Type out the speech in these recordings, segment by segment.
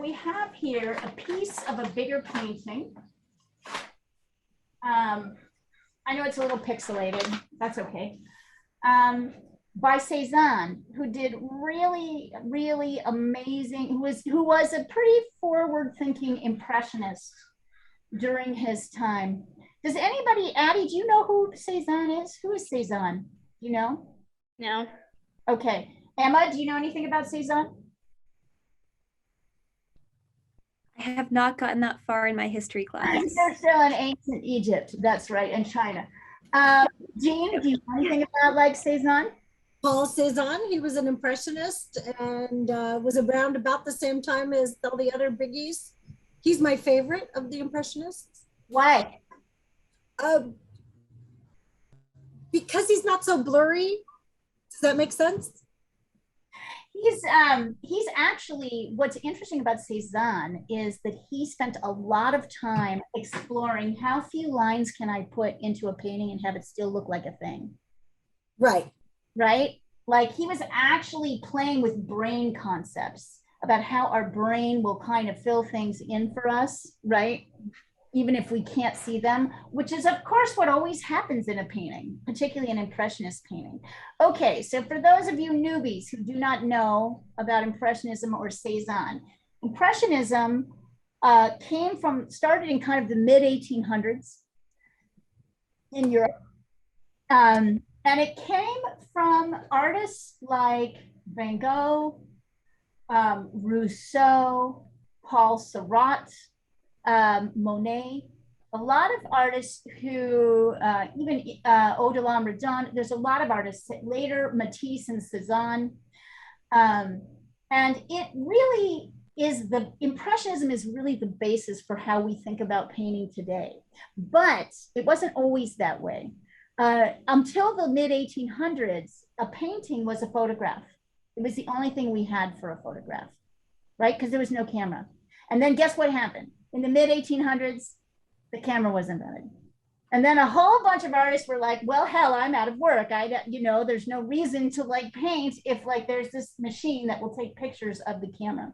we have here a piece of a bigger painting. I know it's a little pixelated, that's okay. By Cezanne, who did really, really amazing, who was a pretty forward-thinking impressionist during his time. Does anybody, Addie, do you know who Cezanne is? Who is Cezanne? Do you know? No. Okay. Emma, do you know anything about Cezanne? I have not gotten that far in my history class. They're still in ancient Egypt. That's right, and China. Jean, do you know anything about like Cezanne? Paul Cezanne, he was an impressionist and was around about the same time as all the other biggies. He's my favorite of the impressionists. Why? Because he's not so blurry. Does that make sense? He's actually, what's interesting about Cezanne is that he spent a lot of time exploring how few lines can I put into a painting and have it still look like a thing. Right. Right? Like he was actually playing with brain concepts about how our brain will kind of fill things in for us, right? Even if we can't see them, which is of course what always happens in a painting, particularly an impressionist painting. Okay, so for those of you newbies who do not know about Impressionism or Cezanne, Impressionism started in kind of the mid 1800s in Europe. And it came from artists like Van Gogh, Rousseau, Paul Seurat, Monet, a lot of artists who, even Odilon Redon, there's a lot of artists, later Matisse and Cezanne. And it really is Impressionism is really the basis for how we think about painting today. But it wasn't always that way. Until the mid 1800s, a painting was a photograph. It was the only thing we had for a photograph, right? Because there was no camera. And then guess what happened? In the mid 1800s, the camera was invented. And then a whole bunch of artists were like, well, hell, I'm out of work. There's no reason to like paint if like there's this machine that will take pictures of the camera,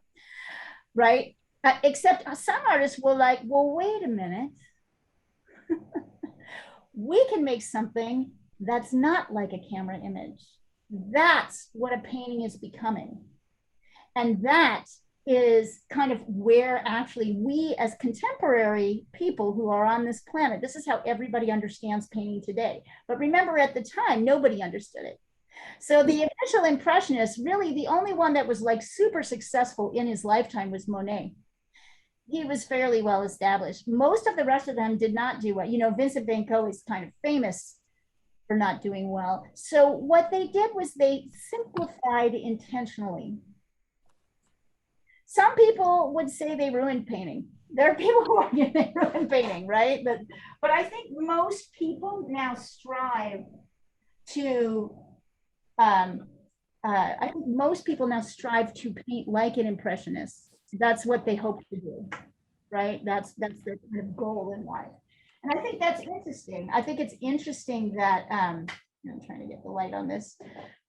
right? Except some artists were like, well, wait a minute. We can make something that's not like a camera image. That's what a painting is becoming. And that is kind of where actually we as contemporary people who are on this planet, this is how everybody understands painting today. But remember at the time, nobody understood it. So the initial impressionists, really the only one that was like super successful in his lifetime was Monet. He was fairly well established. Most of the rest of them did not do well. You know, Vincent van Gogh is kind of famous for not doing well. So what they did was they simplified intentionally. Some people would say they ruined painting. There are people who are they ruined painting, right? But I think most people now strive to, I think most people now strive to paint like an impressionist. That's what they hope to do, right? That's their kind of goal in life. And I think that's interesting. I think it's interesting that, I'm trying to get the light on this.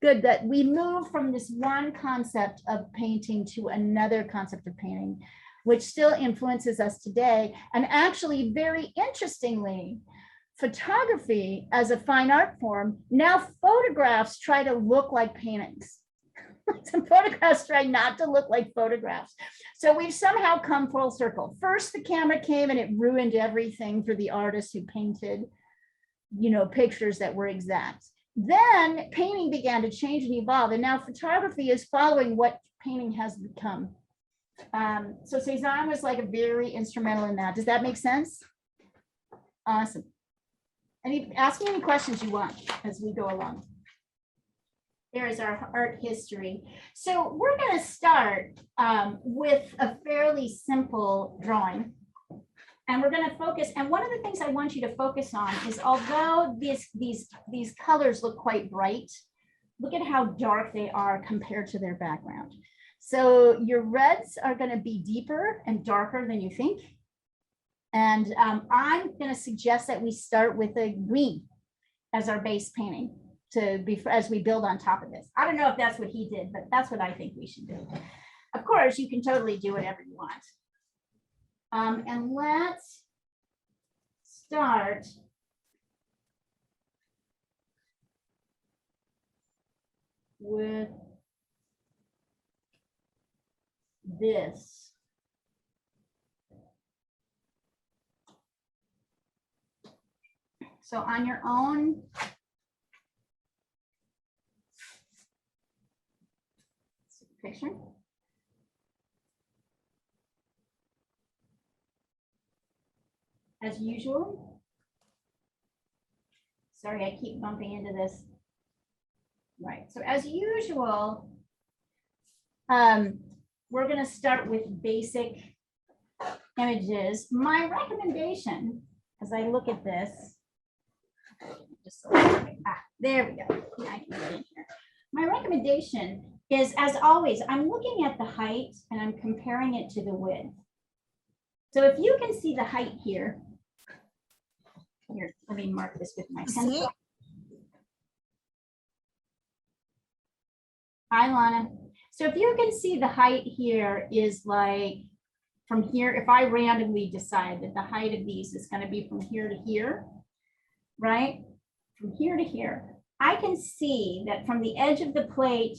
Good, that we move from this one concept of painting to another concept of painting, which still influences us today. And actually, very interestingly, photography as a fine art form, now photographs try to look like paintings. Some photographs try not to look like photographs. So we've somehow come full circle. First, the camera came and it ruined everything for the artists who painted, you know, pictures that were exact. Then painting began to change and evolve, and now photography is following what painting has become. So Cezanne was like a very instrumental in that. Does that make sense? Awesome. Ask me any questions you want as we go along. There is our art history. So we're going to start with a fairly simple drawing. And we're going to focus, and one of the things I want you to focus on is, although these colors look quite bright, look at how dark they are compared to their background. So your reds are going to be deeper and darker than you think. And I'm going to suggest that we start with a green as our base painting as we build on top of this. I don't know if that's what he did, but that's what I think we should do. Of course, you can totally do whatever you want. And let's start with this. So on your own, picture. As usual. Sorry, I keep bumping into this. Right, so as usual, we're gonna start with basic images. My recommendation, as I look at this, just there we go. Yeah, I can get in here. My recommendation is, as always, I'm looking at the height and I'm comparing it to the width. So if you can see the height here, let me mark this with my pencil. Hi, Lana. So if you can see the height here is like from here, if I randomly decide that the height of these is going to be from here to here, right? From here to here, I can see that from the edge of the plate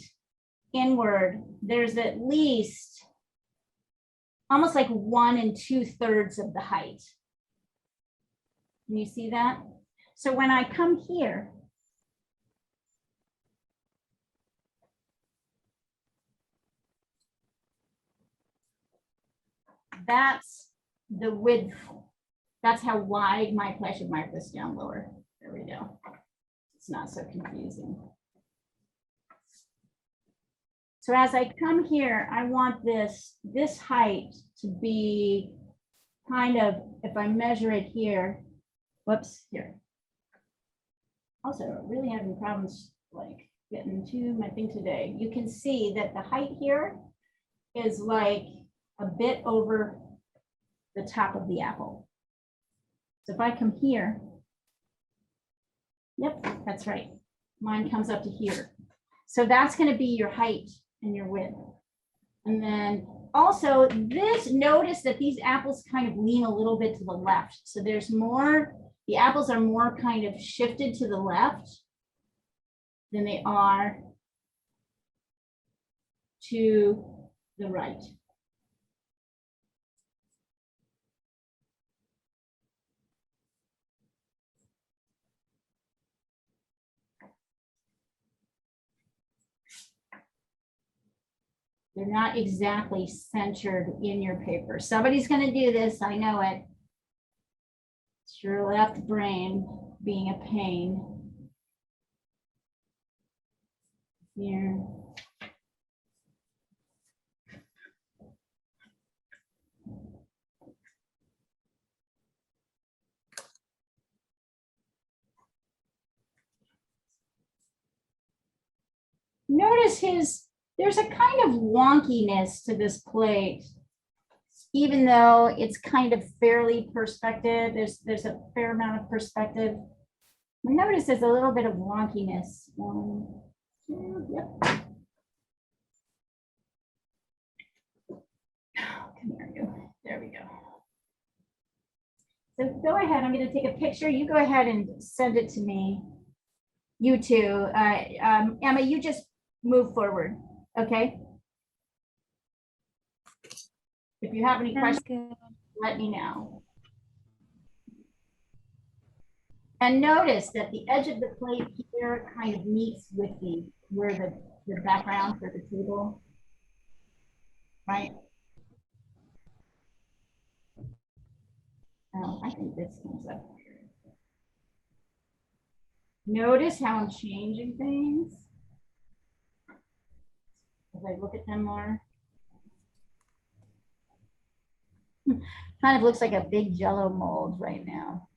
inward, there's at least almost like 1 2/3 of the height. Can you see that? So when I come here, that's the width. That's how wide I should mark this down lower. There we go. It's not so confusing. So as I come here, I want this height to be kind of, if I measure it here, whoops, here. Also, really having problems like getting to my thing today. You can see that the height here is like a bit over the top of the apple. So if I come here, yep, that's right. Mine comes up to here. So that's going to be your height and your width. And then also this, notice that these apples kind of lean a little bit to the left. So there's more, the apples are more kind of shifted to the left than they are to the right. They're not exactly centered in your paper. Somebody's going to do this. I know it. It's your left brain being a pain. Here. Notice there's a kind of wonkiness to this plate, even though it's kind of fairly perspective. There's a fair amount of perspective. Notice there's a little bit of wonkiness. 1, 2, yep. Come here, you. There we go. So go ahead. I'm going to take a picture. You go ahead and send it to me. You too. Emma, you just move forward. Okay. If you have any questions, let me know. And notice that the edge of the plate here kind of meets with where the background for the table, right? Oh, I think this comes up here. Notice how I'm changing things as I look at them more. Kind of looks like a big Jello mold right now.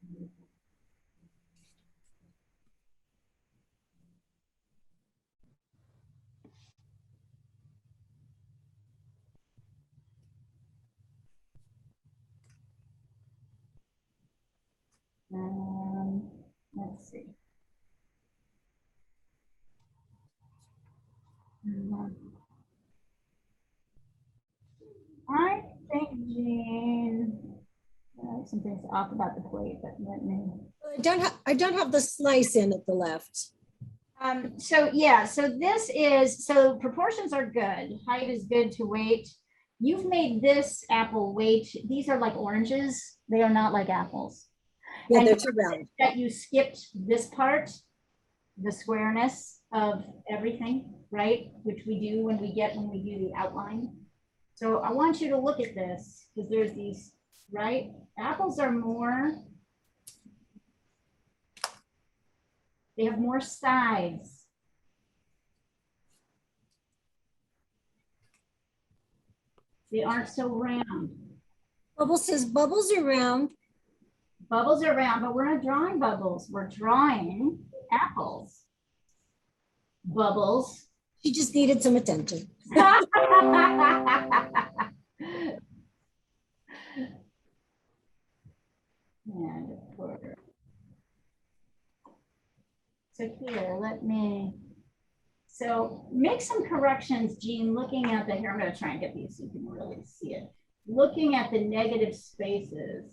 Let's see. I think, Jean, something's off about the plate, but let me. I don't have the slice in at the left. So yeah, so this is, so proportions are good. Height is good to weight. You've made this apple weight. These are like oranges. They are not like apples. Yeah, And they're too round. that you skipped this part, the squareness of everything, right? Which we do when we do the outline. So I want you to look at this because there's these, right? Apples are more, they have more sides. They aren't so round. Bubbles says bubbles are round. Bubbles are round, but we're not drawing bubbles. We're drawing apples. Bubbles. She just needed some attention. And a quarter. So here, so make some corrections, Jean, looking at the, here, I'm gonna try and get these so you can really see it. Looking at the negative spaces.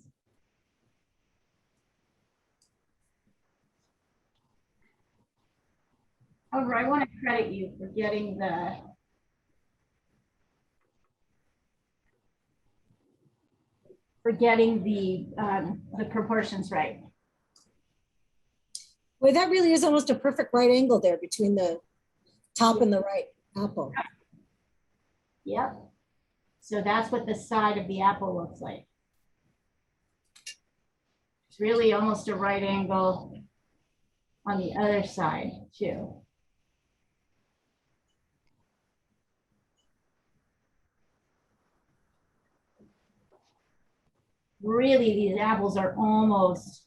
However, I want to credit you for getting the proportions right. Well, that really is almost a perfect right angle there between the top and the right apple. Yep. So that's what the side of the apple looks like. It's really almost a right angle on the other side too. Really, these apples are almost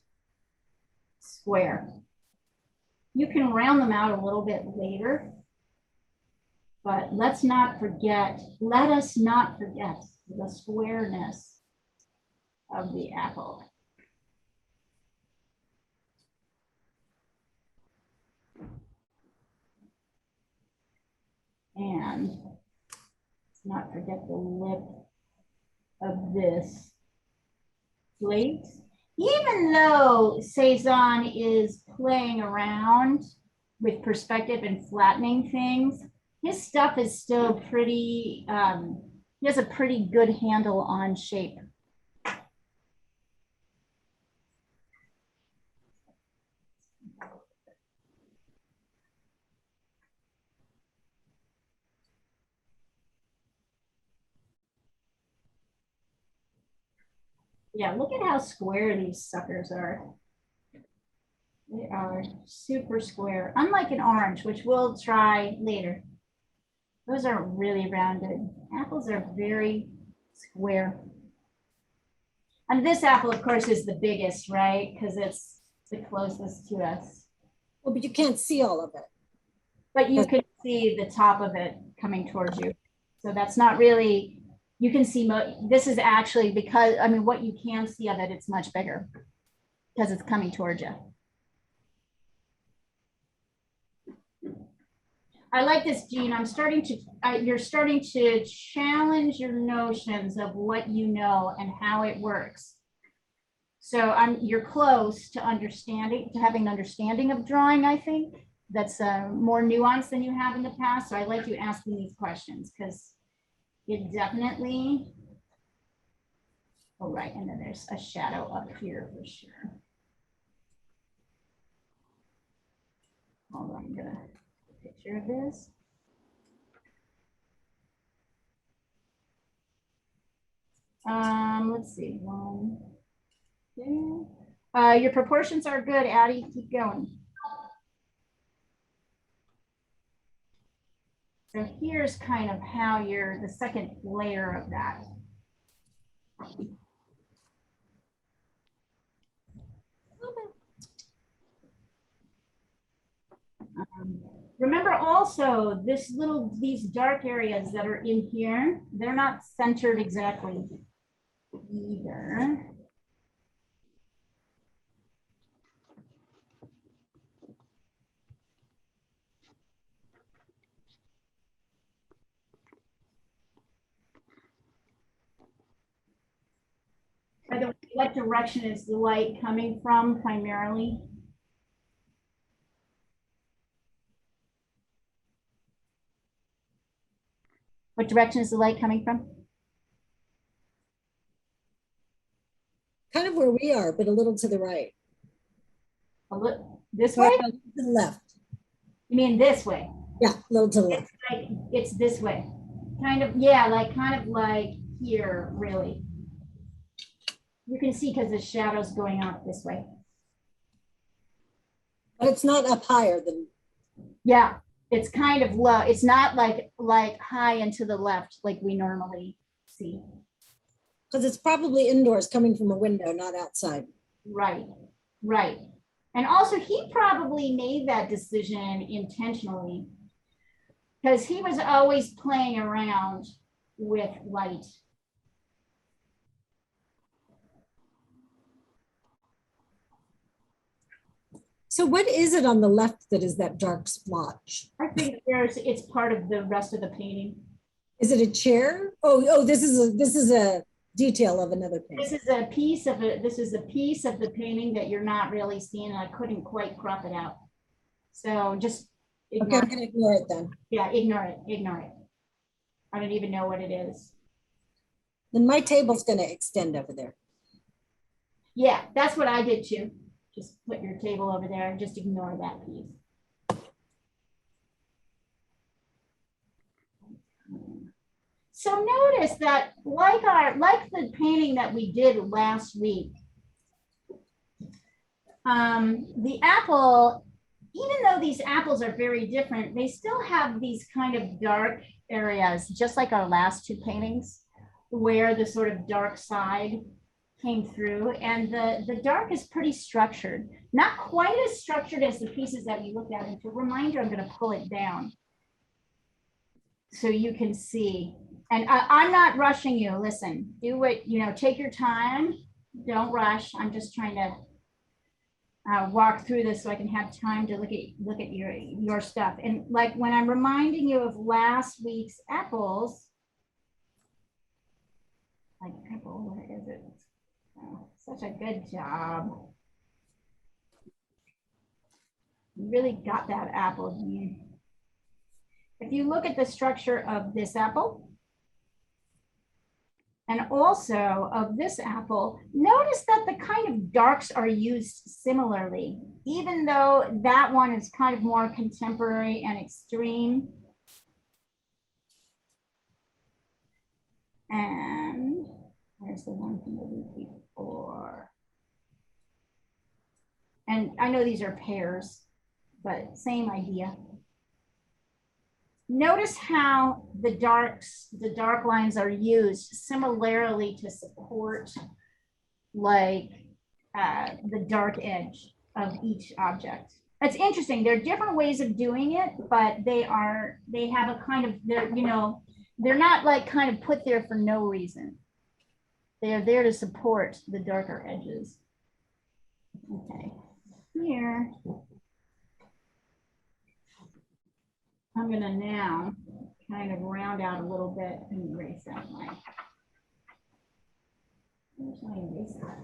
square. You can round them out a little bit later, but let us not forget the squareness of the apple. And let's not forget the lip of this plate. Even though Cezanne is playing around with perspective and flattening things, his stuff is still pretty, he has a pretty good handle on shape. Yeah, look at how square these suckers are. They are super square, unlike an orange, which we'll try later. Those are really rounded. Apples are very square. And this apple, of course, is the biggest, right? Because it's the closest to us. Well, but you can't see all of it. But you can see the top of it coming towards you. So that's not really, you can see, this is actually because, I mean, what you can see of it, it's much bigger because it's coming towards you. I like this, Jean. You're starting to challenge your notions of what you know and how it works. So you're close to understanding, to having an understanding of drawing, I think. That's more nuanced than you have in the past. So I like you asking these questions because it definitely, oh, right. And then there's a shadow up here for sure. Hold on, I'm gonna take a picture of this. Let's see, 1, 2. Your proportions are good, Addie. Keep going. So here's kind of how the second layer of that. Remember also these dark areas that are in here, they're not centered exactly either. what direction is the light coming from primarily? What direction is the light coming from? Kind of where we are, but a little to the right. A little, this Or way? to the left. You mean this way? Yeah, a little to the left. Like, it's this way. Kind of, yeah, kind of like here, really. You can see because the shadow's going out this way. But it's not up higher than. Yeah, it's kind of low. It's not like high and to the left like we normally see. Because it's probably indoors coming from a window, not outside. Right, right. And also he probably made that decision intentionally because he was always playing around with light. So what is it on the left that is that dark splotch? I think it's part of the rest of the painting. Is it a chair? Oh, this is a detail of another painting. This is a piece of it. This is a piece of the painting that you're not really seeing. And I couldn't quite crop it out. So just okay, I'm gonna ignore it then. Yeah, ignore it. Ignore it. I don't even know what it is. Then my table's gonna extend over there. Yeah, that's what I did too. Just put your table over there and just ignore that piece. So notice that like the painting that we did last week, the apple, even though these apples are very different, they still have these kind of dark areas, just like our last two paintings, where the sort of dark side came through, and the dark is pretty structured. Not quite as structured as the pieces that we looked at. And to reminder, I'm going to pull it down so you can see. And I'm not rushing you. Listen, do what, take your time. Don't rush. I'm just trying to walk through this so I can have time to look at your stuff. And like when I'm reminding you of last week's apples, like apple, where is it? Oh, such a good job. You really got that apple, Dean. If you look at the structure of this apple, and also of this apple, notice that the kind of darks are used similarly, even though that one is kind of more contemporary and extreme. And where's the one from the week before? And I know these are pairs, but same idea. Notice how the dark lines are used similarly to support like the dark edge of each object. That's interesting. There are different ways of doing it, but they have a kind of, they're not like kind of put there for no reason. They are there to support the darker edges. Okay, here. I'm gonna now kind of round out a little bit and erase that line. Where's my eraser?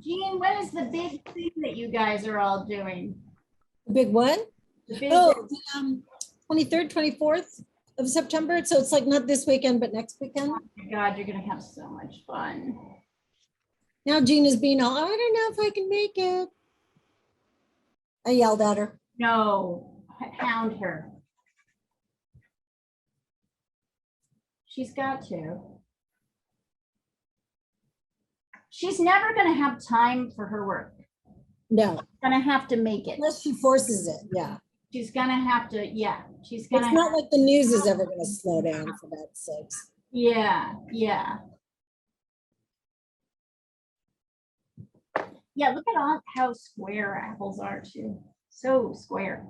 Jean, what is the big thing that you guys are all doing? The big one? The big 23rd, 24th of September. So it's like not this weekend, but next weekend. Oh my God, you're gonna have so much fun. Now Gina's being all, I don't know if I can make it. I yelled at her. No, hound her. She's got to. She's never gonna have time for her work. No. She's gonna have to make it. Unless she forces it, yeah. She's gonna have to, yeah. She's gonna. It's not like the news is ever gonna slow down for that sakes. Yeah, yeah. Yeah, look at all how square apples are too. So square.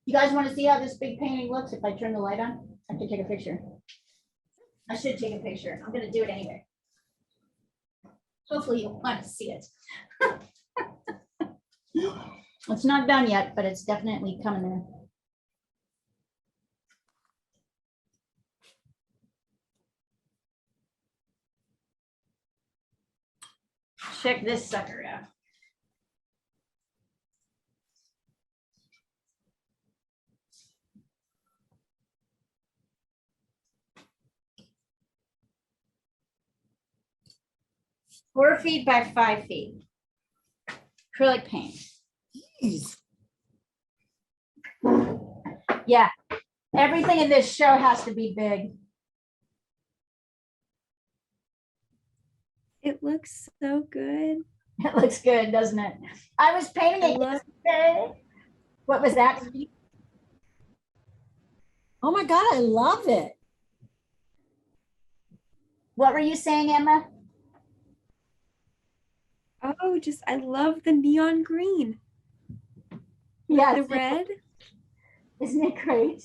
You guys want to see how this big painting looks if I turn the light on? I have to take a picture. I should take a picture. I'm gonna do it anyway. Hopefully you'll want to see it. It's not done yet, but it's definitely coming there. Check this sucker out. Four feet by 5 feet. Acrylic paint. Jeez. Yeah, everything in this show has to be big. It looks so good. It looks good, doesn't it? I was painting I it love yesterday. What was that? Oh my God, I love it. What were you saying, Emma? Oh, just I love the neon green. Yeah, The red. isn't it great?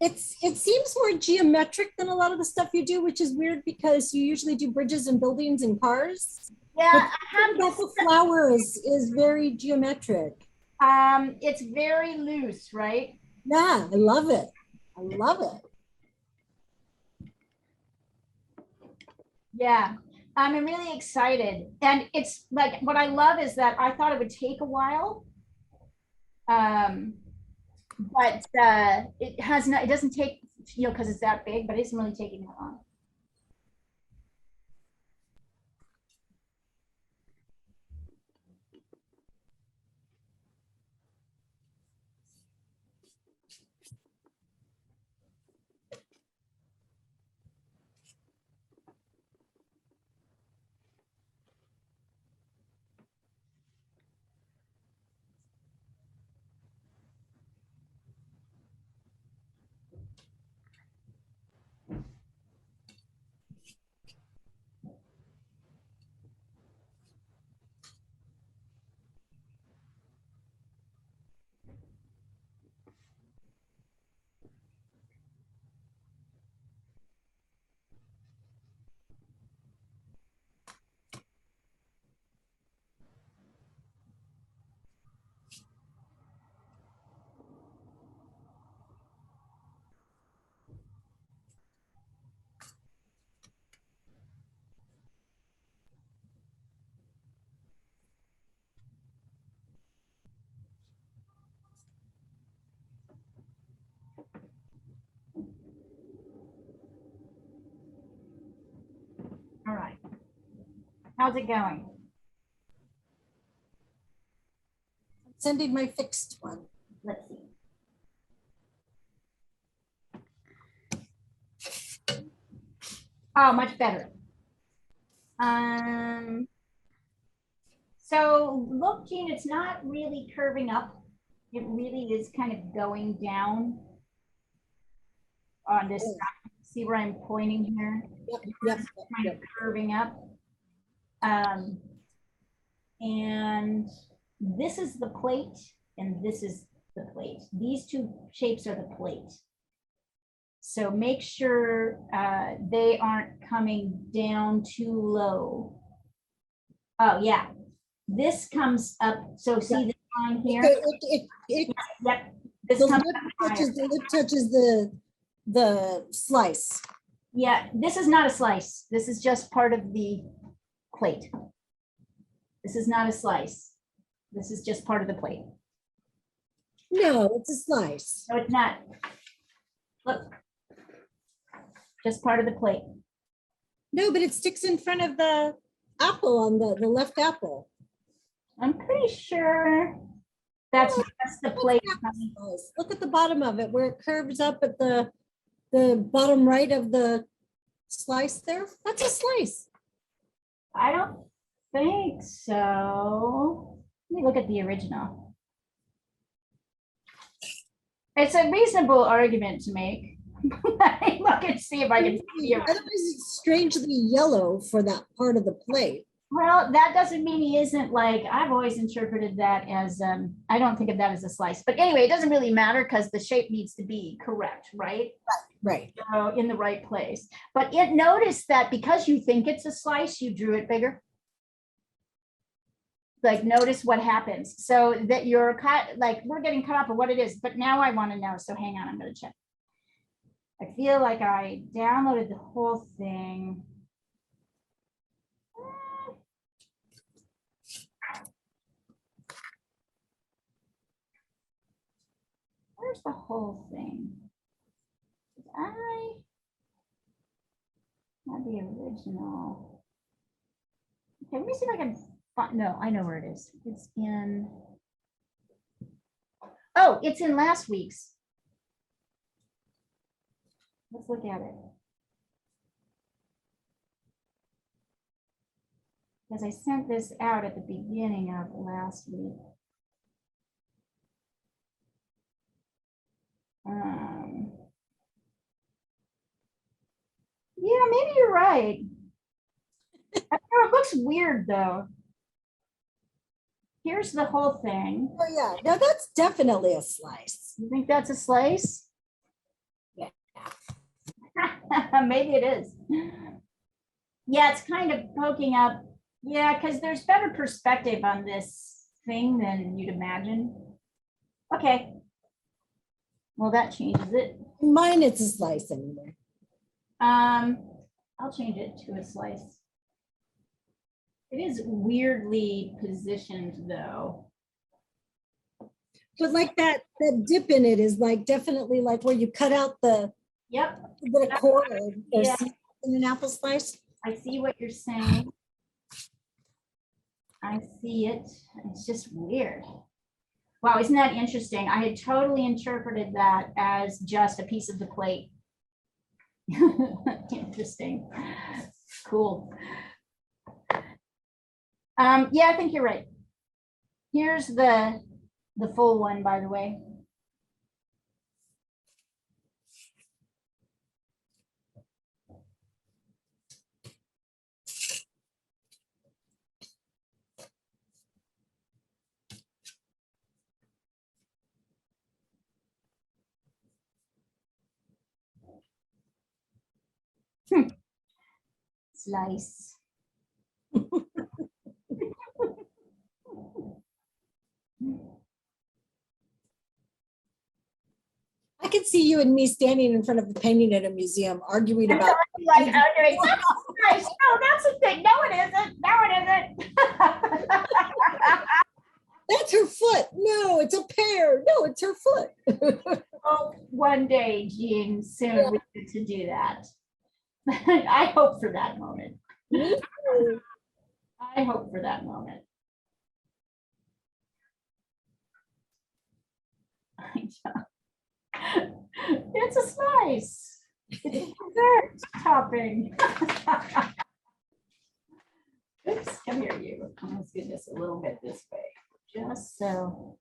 It seems more geometric than a lot of the stuff you do, which is weird because you usually do bridges and buildings and cars. Yeah, But I have the this. flower is very geometric. It's very loose, right? Yeah, I love it. I love it. Yeah, I'm really excited. And it's like, what I love is that I thought it would take a while. But it has not, it doesn't take, because it's that big, but it isn't really taking that long. All right. How's it going? Sending my fixed one. Let's see. Oh, much better. So look, Jean, it's not really curving up. It really is kind of going down on this. See where I'm pointing here? Yep. Kind of curving up. And this is the plate, and this is the plate. These two shapes are the plate. So make sure they aren't coming down too low. Oh yeah, this comes up. So see this line here? Yep. This The comes lip up higher. touches the slice. Yeah, this is not a slice. This is just part of the plate. This is not a slice. This is just part of the plate. No, it's a slice. No, it's not. Look. Just part of the plate. No, but it sticks in front of the apple on the left apple. I'm pretty sure that's just the plate. Look at the bottom of it where it curves up at the bottom right of the slice there. That's a slice. I don't think so. Let me look at the original. It's a reasonable argument to make. Let me look and see if I can see it. Otherwise, it's strangely yellow for that part of the plate. Well, that doesn't mean he isn't like, I've always interpreted that as, I don't think of that as a slice. But anyway, it doesn't really matter because the shape needs to be correct, right? Right. So in the right place. But notice that because you think it's a slice, you drew it bigger. Like, notice what happens. So that you're cut, like, we're getting cut off of what it is. But now I want to know. So hang on, I'm going to check. I feel like I downloaded the whole thing. Where's the whole thing? Did I have the original? Okay, let me see if I can find. No, I know where it is. It's in. Oh, it's in last week's. Let's look at it. Because I sent this out at the beginning of last week. Yeah, maybe you're right. I know it looks weird though. Here's the whole thing. Oh, yeah. No, that's definitely a slice. You think that's a slice? Yeah. Maybe it is. Yeah, it's kind of poking up. Yeah, because there's better perspective on this thing than you'd imagine. Okay. Well, that changes it. Mine, it's a slice anyway. I'll change it to a slice. It is weirdly positioned though. But like that dip in it is like definitely like where you cut out the Yep, core or Yeah. in an apple slice. I see what you're saying. I see it. It's just weird. Wow, isn't that interesting? I had totally interpreted that as just a piece of the plate. Interesting. Cool. Yeah, I think you're right. Here's the full one, by the way. Slice. I could see you and me standing in front of a painting at a museum arguing about. Like, okay, that's nice. No, that's a thing. No, it isn't. No, it isn't. That's her foot. No, it's a pear. No, it's her foot. Oh, one day, Jean, soon we get to do that. I hope for that moment. I hope for that moment. It's a slice. It's a dessert topping. Oops, come here, you. Let's do this a little bit this way, just so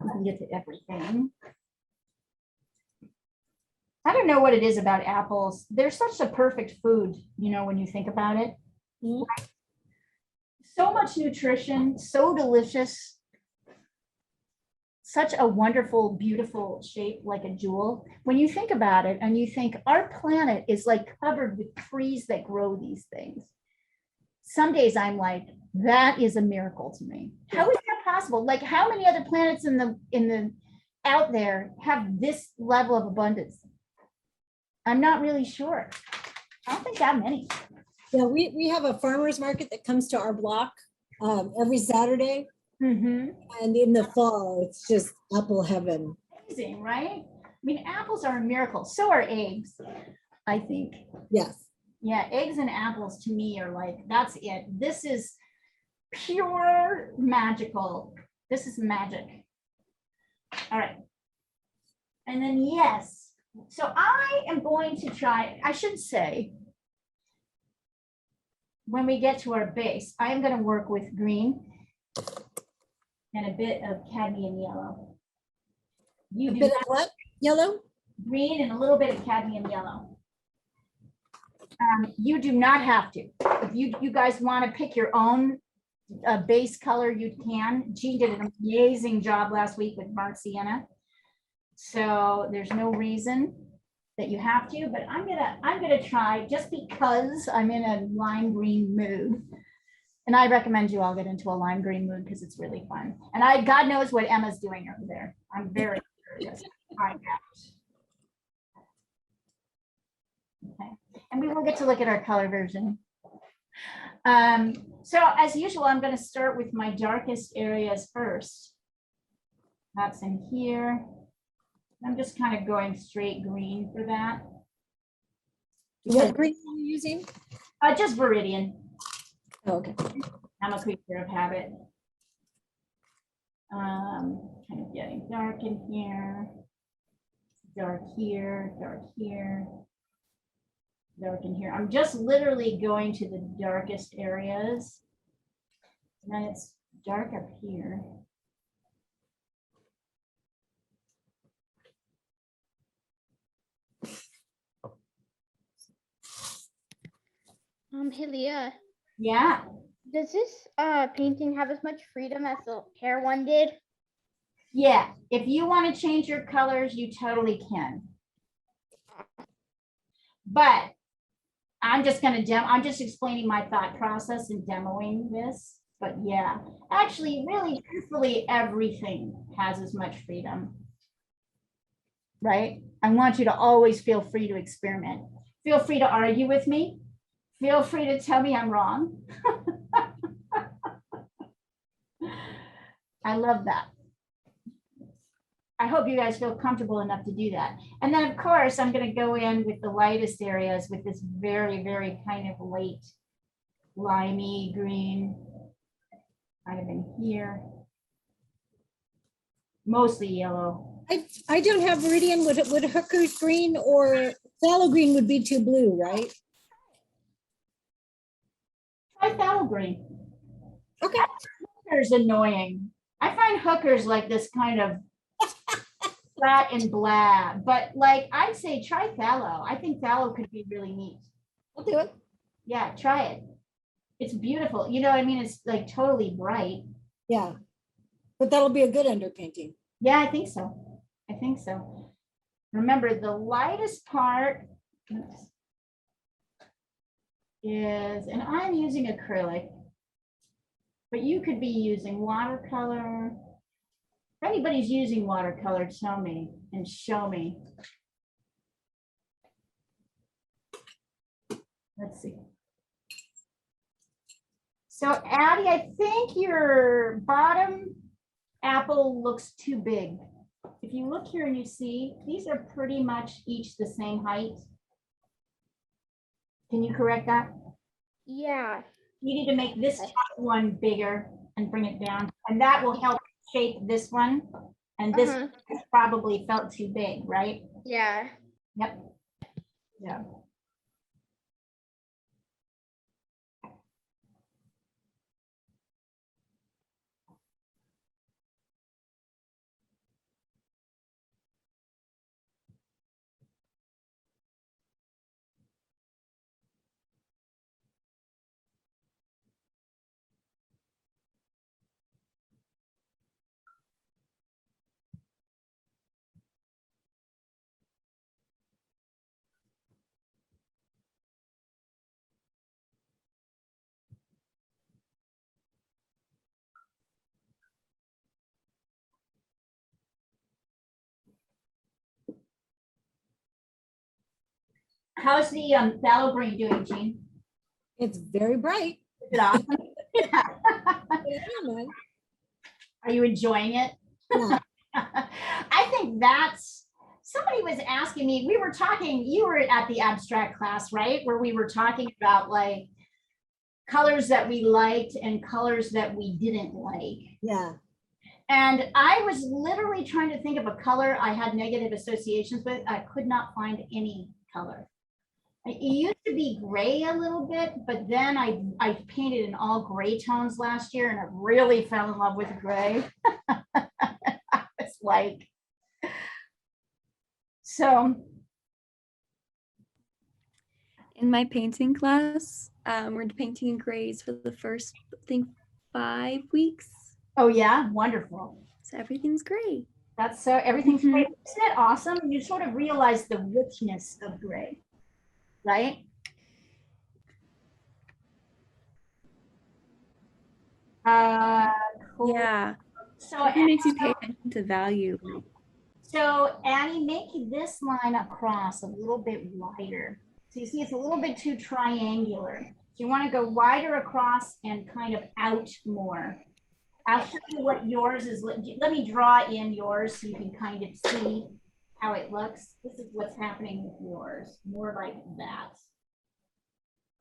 we can get to everything. I don't know what it is about apples. They're such a perfect food, you know, when you think about it. Mhm. So much nutrition, so delicious. Such a wonderful, beautiful shape, like a jewel. When you think about it and you think our planet is like covered with trees that grow these things. Some days I'm like, that is a miracle to me. How is that possible? Like, how many other planets in the out there have this level of abundance? I'm not really sure. I don't think that many. Yeah, we have a farmer's market that comes to our block every Saturday. Mm-hmm. And in the fall, it's just apple heaven. Amazing, right? I mean, apples are a miracle. So are eggs, I think. Yes. Yeah, eggs and apples to me are like, that's it. This is pure magical. This is magic. All right. And then, yes. So I am going to try, I should say, when we get to our base, I am going to work with green and a bit of cadmium yellow. You A do bit of what? Yellow? green and a little bit of cadmium yellow. You do not have to. If you guys want to pick your own base color, you can. Jean did an amazing job last week with Mark Sienna. So there's no reason that you have to, but I'm gonna try just because I'm in a lime green mood. And I recommend you all get into a lime green mood because it's really fun. And God knows what Emma's doing over there. I'm very curious. Find out. Okay. And we will get to look at our color version. So as usual, I'm going to start with my darkest areas first. That's in here. I'm just kind of going straight green for that. What green are you using? Just Viridian. Oh, okay. I'm a creature of habit. Kind of getting dark in here. Dark here, dark here. Dark in here. I'm just literally going to the darkest areas. And then it's dark up here. Hey Leah, Yeah. does this painting have as much freedom as the hair one did? Yeah. If you want to change your colors, you totally can. But I'm just going to I'm just explaining my thought process in demoing this. But yeah, actually, really, truthfully, everything has as much freedom. Right? I want you to always feel free to experiment. Feel free to argue with me. Feel free to tell me I'm wrong. I love that. I hope you guys feel comfortable enough to do that. And then of course, I'm going to go in with the lightest areas with this very, very kind of light, limey green, kind of in here. Mostly yellow. I don't have Viridian. Would Hooker's green or phthalo green would be too blue, right? Try phthalo green. Okay. Hooker's annoying. I find Hooker's like this kind of flat and blah, but like I'd say try phthalo. I think phthalo could be really neat. I'll do it. Yeah, try it. It's beautiful. You know what I mean? It's like totally bright. Yeah. But that'll be a good underpainting. Yeah, I think so. I think so. Remember, the lightest part is, and I'm using acrylic, but you could be using watercolor. If anybody's using watercolor, tell me and show me. Let's see. So Addie, I think your bottom apple looks too big. If you look here and you see, these are pretty much each the same height. Can you correct that? Yeah. You need to make this top one bigger and bring it down, and that will help shape this one. And this probably felt too big, right? Yeah. Yep. Yeah. How's the phthalo green doing, Jean? It's very bright. Is it awesome? Yeah, man. Are you enjoying it? Yeah. I think that's, somebody was asking me, we were talking, you were at the abstract class, right? Where we were talking about like colors that we liked and colors that we didn't like. Yeah. And I was literally trying to think of a color I had negative associations with. I could not find any color. It used to be gray a little bit, but then I painted in all gray tones last year and I really fell in love with gray. It's like, so. In my painting class, we're painting in grays for the first, I think, 5 weeks. Oh yeah, wonderful. So everything's gray. That's so, everything's Mhm. great. Isn't it awesome? You sort of realize the richness of gray, right? Cool. Yeah. So, It makes you pay attention to value. so Annie, make this line across a little bit wider. So you see it's a little bit too triangular. So you want to go wider across and kind of out more. I'll show you what yours is. Let me draw in yours so you can kind of see how it looks. This is what's happening with yours. More like that.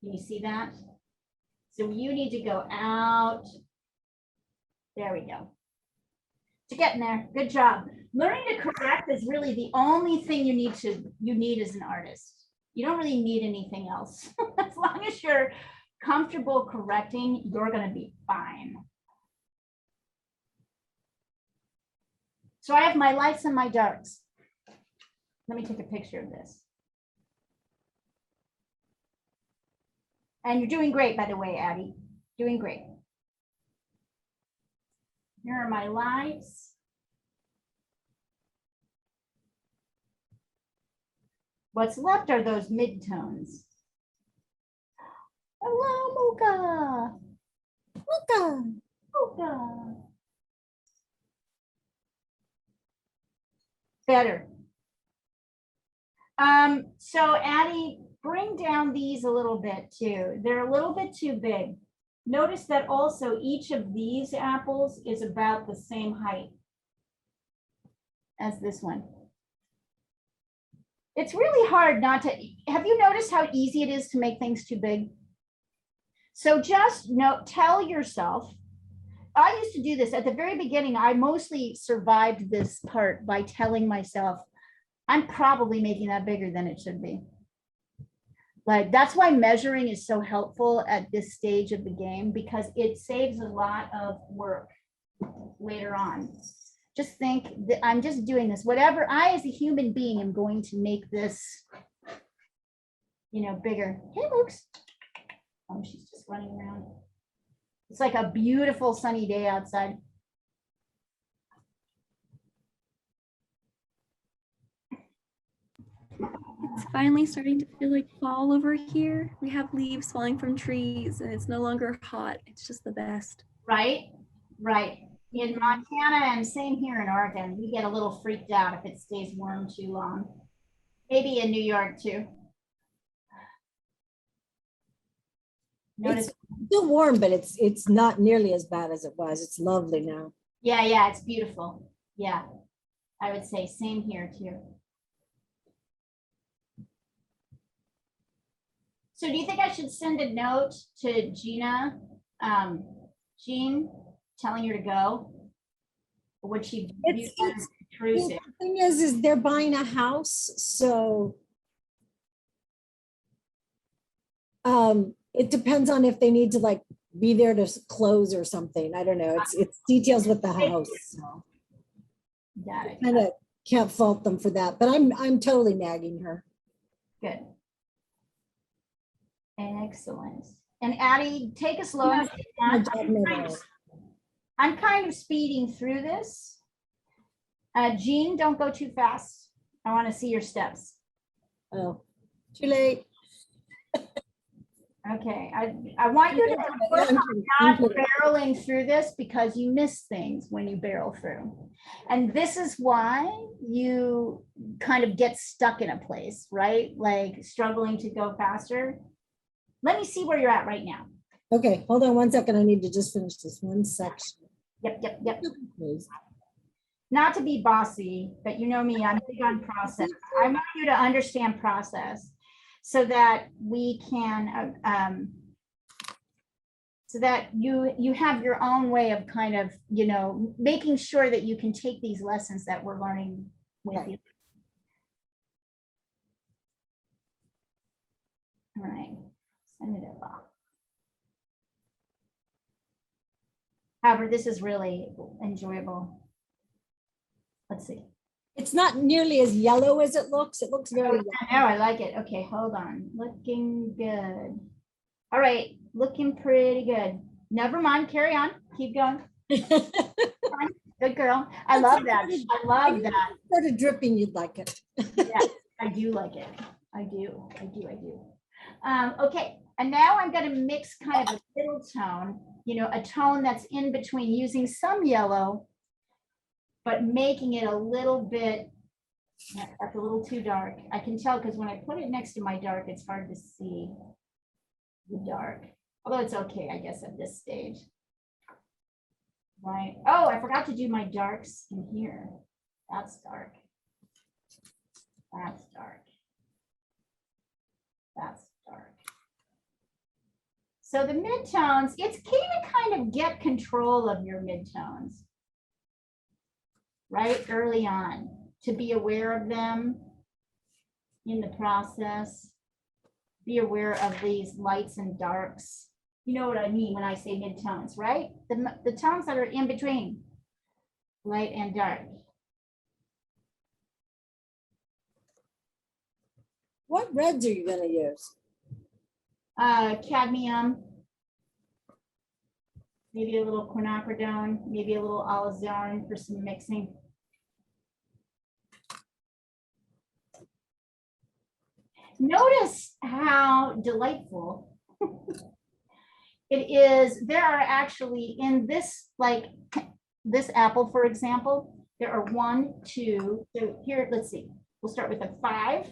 Can you see that? So you need to go out. There we go. You're getting there. Good job. Learning to correct is really the only thing you need as an artist. You don't really need anything else. As long as you're comfortable correcting, you're going to be fine. So I have my lights and my darks. Let me take a picture of this. And you're doing great, by the way, Addie. Doing great. Here are my lights. What's left are those midtones. Hello, Mocha. Mocha. Mocha. Better. So Addie, bring down these a little bit too. They're a little bit too big. Notice that also each of these apples is about the same height as this one. It's really hard not to, have you noticed how easy it is to make things too big? So just tell yourself, I used to do this at the very beginning. I mostly survived this part by telling myself, I'm probably making that bigger than it should be. Like, that's why measuring is so helpful at this stage of the game, because it saves a lot of work later on. Just think that I'm just doing this. Whatever I, as a human being, am going to make this, bigger. Hey, Luke's. Oh, she's just running around. It's like a beautiful sunny day outside. It's finally starting to feel like fall over here. We have leaves falling from trees and it's no longer hot. It's just the best. Right? Right. In Montana and same here in Oregon, we get a little freaked out if it stays warm too long. Maybe in New York too. Notice. It's still warm, but it's not nearly as bad as it was. It's lovely now. Yeah, it's beautiful. Yeah, I would say same here too. So do you think I should send a note to Gina, Jean, telling her to go? Or would she view that as intrusive? The thing is they're buying a house, so it depends on if they need to like be there to close or something. I don't know. It's details with the house. So. Got it. Kind of can't fault them for that, but I'm totally nagging her. Good. Excellent. And Addie, take a slow. I'm kind of speeding through this. Jean, don't go too fast. I want to see your steps. Oh, too late. Okay, I want you to work on not barreling through this, because you miss things when you barrel through. And this is why you kind of get stuck in a place, right? Like struggling to go faster. Let me see where you're at right now. Okay, hold on one second. I need to just finish this one section. Yep. Please. Not to be bossy, but you know me, I'm big on process. I want you to understand process so that we can, so that you have your own way of kind of, making sure that you can take these lessons that we're learning with you. All right, send it off. However, this is really enjoyable. Let's see. It's not nearly as yellow as it looks. It looks very yellow. Now I like it. Okay, hold on. Looking good. All right, looking pretty good. Never mind, carry on. Keep going. Good girl. I love that. I love that. Sort of dripping, you'd like it. Yes, I do like it. I do. Okay, and now I'm going to mix kind of a middle tone, you know, a tone that's in between, using some yellow, but making it a little bit, that's a little too dark. I can tell because when I put it next to my dark, it's hard to see the dark. Although it's okay, I guess, at this stage. Right. Oh, I forgot to do my darks in here. That's dark. That's dark. That's dark. So the midtones, it's key to kind of get control of your midtones, right? Early on, to be aware of them in the process. Be aware of these lights and darks. You know what I mean when I say midtones, right? The tones that are in between light and dark. What reds are you going to use? Cadmium, maybe a little quinacridone, maybe a little alizone for some mixing. Notice how delightful it is. There are actually in this, like this apple, for example, there are 1, 2, so here, let's see, we'll start with a 5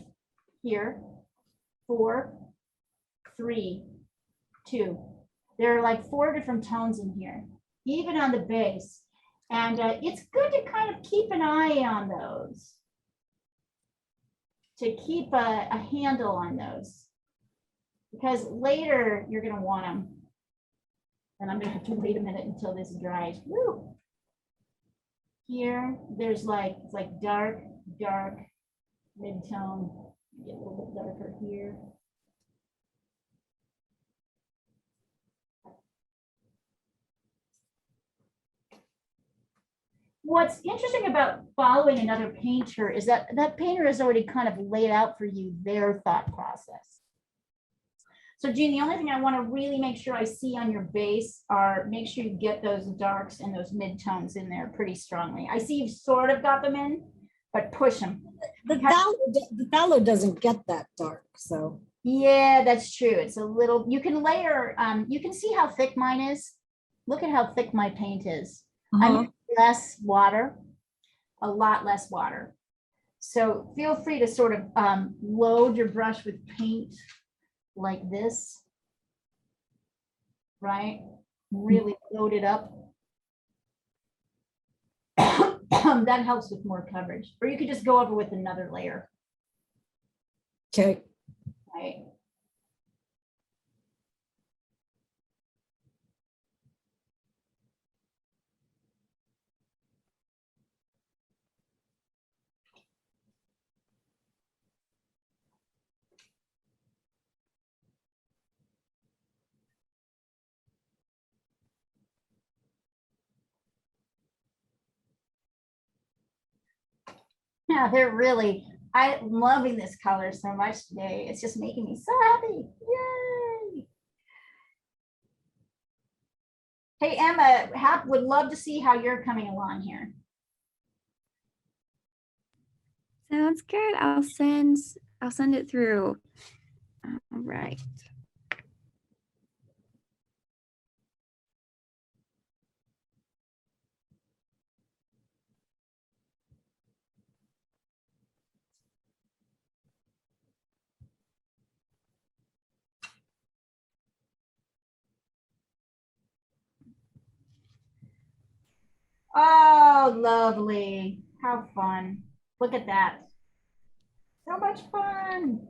here, 4, 3, 2. There are like 4 different tones in here, even on the base. And it's good to kind of keep an eye on those, to keep a handle on those, because later you're going to want them. And I'm going to have to wait a minute until this dries. Woo. Here, there's like, it's like dark, dark, mid-tone. Get a little bit darker here. What's interesting about following another painter is that that painter has already kind of laid out for you their thought process. So Jean, the only thing I want to really make sure I see on your base are, make sure you get those darks and those midtones in there pretty strongly. I see you've sort of got them in, but push them. The phthalo doesn't get that dark, so. Yeah, that's true. It's a little, you can layer, you can see how thick mine is. Look at how thick my paint is. I'm less water, a lot less water. So feel free to sort of load your brush with paint like this, right? Really load it up. That helps with more coverage. Or you could just go over with another layer. Okay. Right. Yeah, they're really, I'm loving this color so much today. It's just making me so happy. Yay. Hey, Emma, would love to see how you're coming along here. Sounds good. I'll send it through. All right. Oh, lovely. How fun. Look at that. So much fun.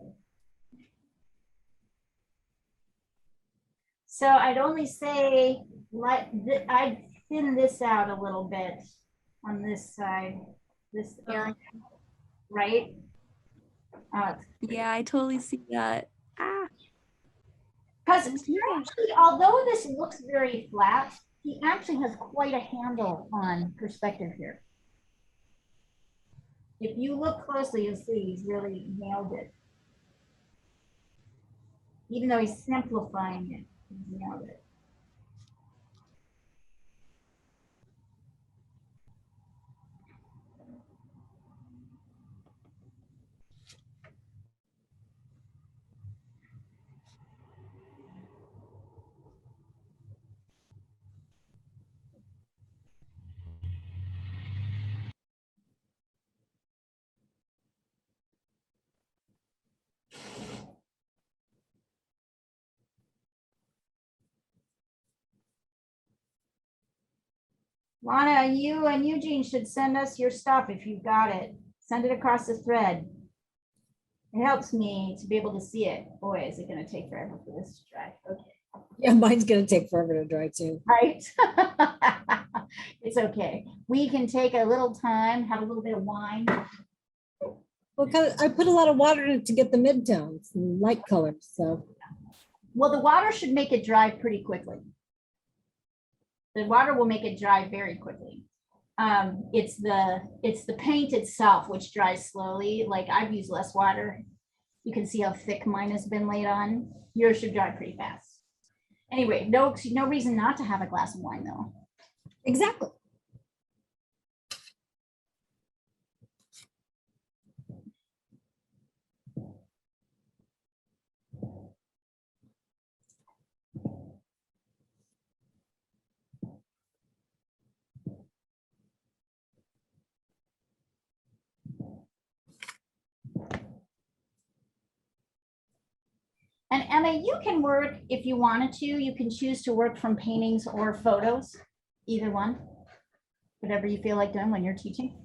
So I'd only say, I'd thin this out a little bit on this side. This, Yeah. right? Yeah, I totally see that. Because actually, although this looks very flat, he actually has quite a handle on perspective here. If you look closely, you'll see he's really nailed it. Even though he's simplifying it, he's nailed it. Lana, you and Eugene should send us your stuff if you've got it. Send it across the thread. It helps me to be able to see it. Boy, is it going to take forever for this to dry. Okay. Yeah, mine's gonna take forever to dry too. Right? It's okay. We can take a little time, have a little bit of wine. Well, I put a lot of water in it to get the midtones and light colors, so. Well, the water should make it dry pretty quickly. The water will make it dry very quickly. It's the paint itself which dries slowly. Like I've used less water. You can see how thick mine has been laid on. Yours should dry pretty fast. Anyway, no reason not to have a glass of wine though. Exactly. And Emma, you can work if you wanted to. You can choose to work from paintings or photos, either one, whatever you feel like doing when you're teaching.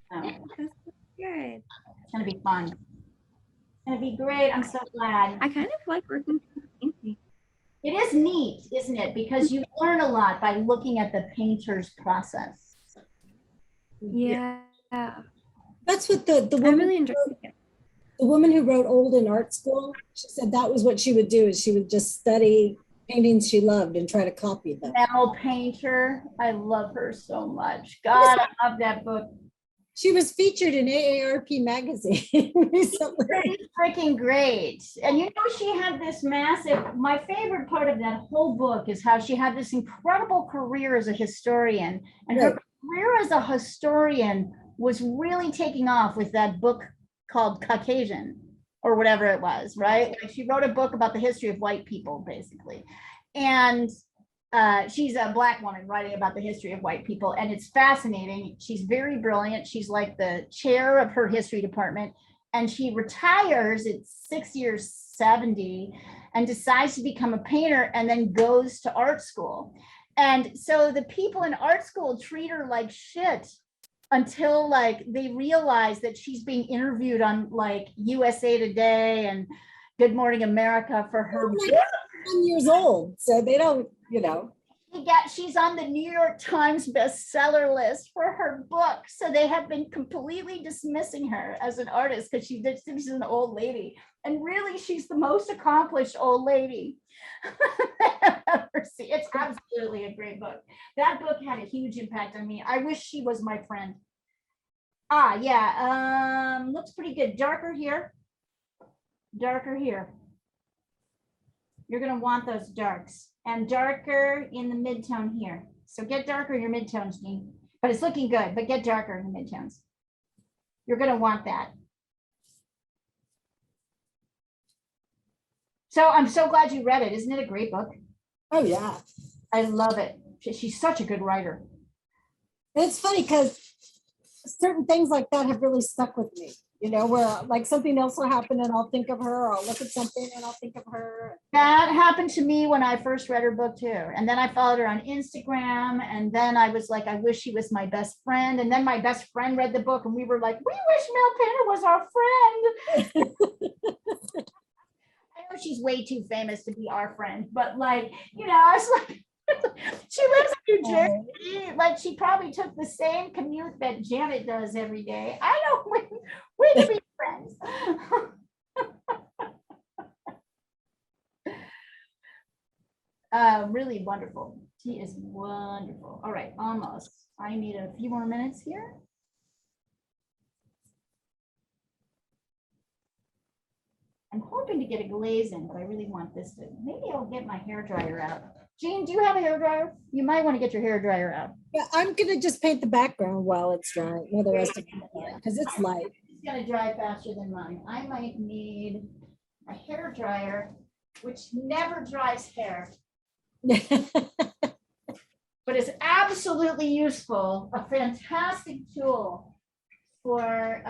That's good. It's gonna be fun. It's gonna be great. I'm so glad. I kind of like working with painting. It is neat, isn't it? Because you learn a lot by looking at the painter's process. Yeah. That's what the I woman, really enjoy it. the woman who wrote Old in art school, she said that was what she would do, is she would just study paintings she loved and try to copy them. Mel Painter, I love her so much. God, I love that book. She was featured in AARP magazine recently. It's freaking great. And you know, she had this massive, my favorite part of that whole book is how she had this incredible career as a historian. And her Right. career as a historian was really taking off with that book called Caucasian or whatever it was, right? Like she wrote a book about the history of white people, basically. And she's a Black woman writing about the history of white people, and it's fascinating. She's very brilliant. She's like the chair of her history department, and she retires at 6 years 70 and decides to become a painter and then goes to art school. And so the people in art school treat her like shit until like they realize that she's being interviewed on like USA Today and Good Morning America for her. Like 10 years old, so they don't, you know. She's on the New York Times bestseller list for her book. So they have been completely dismissing her as an artist because she's an old lady. And really, she's the most accomplished old lady I've ever seen. It's absolutely a great book. That book had a huge impact on me. I wish she was my friend. Yeah, looks pretty good. Darker here. Darker here. You're gonna want those darks, and darker in the midtone here. So get darker in your midtones, Dean. But it's looking good, but get darker in the midtones. You're gonna want that. So I'm so glad you read it. Isn't it a great book? Oh yeah. I love it. She's such a good writer. It's funny because certain things like that have really stuck with me, you know, where like something else will happen and I'll think of her, or I'll look at something and I'll think of her. That happened to me when I first read her book too. And then I followed her on Instagram. And then I was like, I wish she was my best friend. And then my best friend read the book and we were like, we wish Mel Painter was our friend. I know she's way too famous to be our friend, but like, you know, I was like, she lives in New Jersey. Like she probably took the same commute that Janet does every day. I know we can be friends. Really wonderful. She is wonderful. All right, almost. I need a few more minutes here. I'm hoping to get a glaze in, but I really want this to, maybe I'll get my hair dryer out. Jean, do you have a hair dryer? You might want to get your hair dryer out. Yeah, I'm gonna just paint the background while it's drying, while the rest of it, because it's light. It's gonna dry faster than mine. I might need a hair dryer, which never dries hair, but is absolutely useful, a fantastic tool for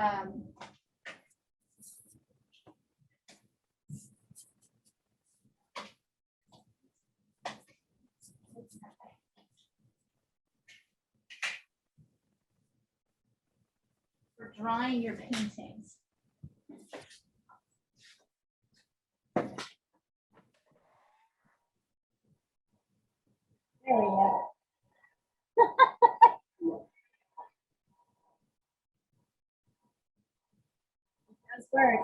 for drying your paintings. There we go. That's work.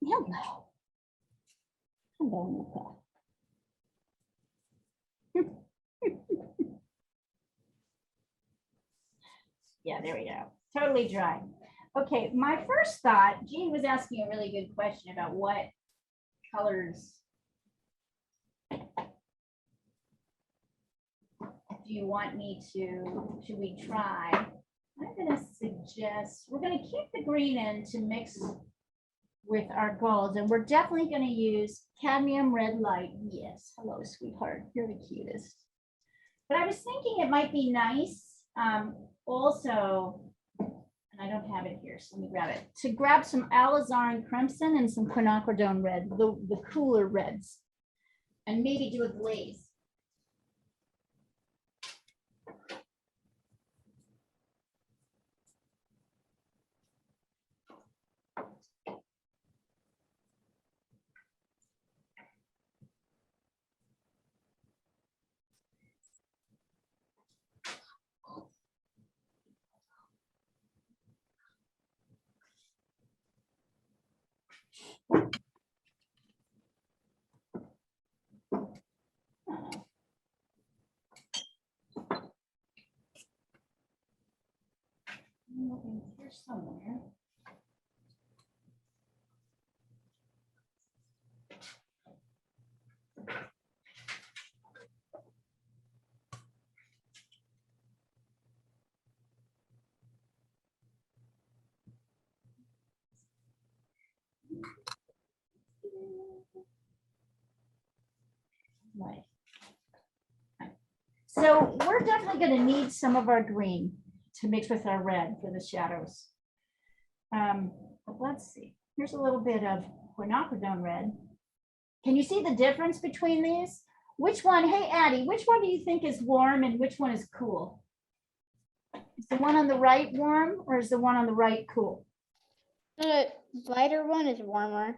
Hello. Hello, Nicole. Yeah, there we go. Totally dry. Okay, my first thought, Jean was asking a really good question about what colors do you want me to, should we try? I'm gonna suggest, we're gonna keep the green in to mix with our golds, and we're definitely gonna use cadmium red light. Yes, hello, sweetheart, you're the cutest. But I was thinking it might be nice also, and I don't have it here, so let me grab it, to grab some alizarin crimson and some quinacridone red, the cooler reds, and maybe do a glaze. Here somewhere. Right. So we're definitely going to need some of our green to mix with our red for the shadows. But let's see. Here's a little bit of quinacridone red. Can you see the difference between these? Which one, hey Addie, which one do you think is warm and which one is cool? Is the one on the right warm or is the one on the right cool? The lighter one is warmer.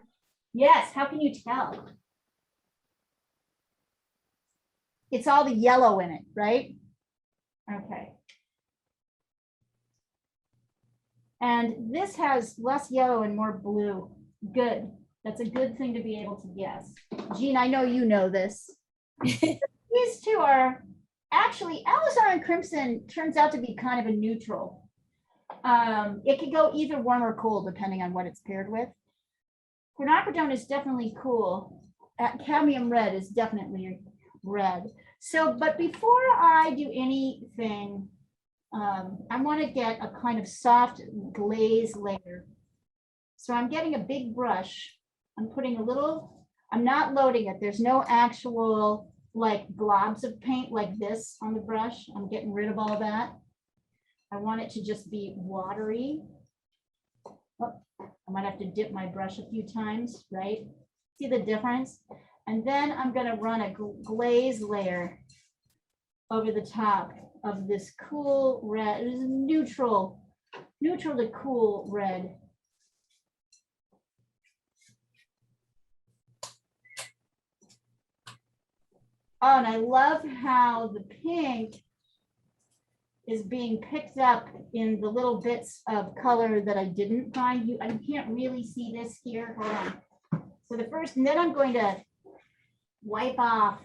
Yes, how can you tell? It's all the yellow in it, right? Okay. And this has less yellow and more blue. Good. That's a good thing to be able to guess. Jean, I know you know this. These two are actually, alizarin crimson turns out to be kind of a neutral. It could go either warm or cool depending on what it's paired with. Quinacridone is definitely cool. Cadmium red is definitely red. So, but before I do anything, I want to get a kind of soft glaze layer. So I'm getting a big brush. I'm putting a little, I'm not loading it. There's no actual like globs of paint like this on the brush. I'm getting rid of all that. I want it to just be watery. Oh, I might have to dip my brush a few times, right? See the difference? And then I'm gonna run a glaze layer over the top of this cool red. It is neutral to cool red. Oh, and I love how the pink is being picked up in the little bits of color that I didn't find. I can't really see this here. Hold on. So the first, and then I'm going to wipe off.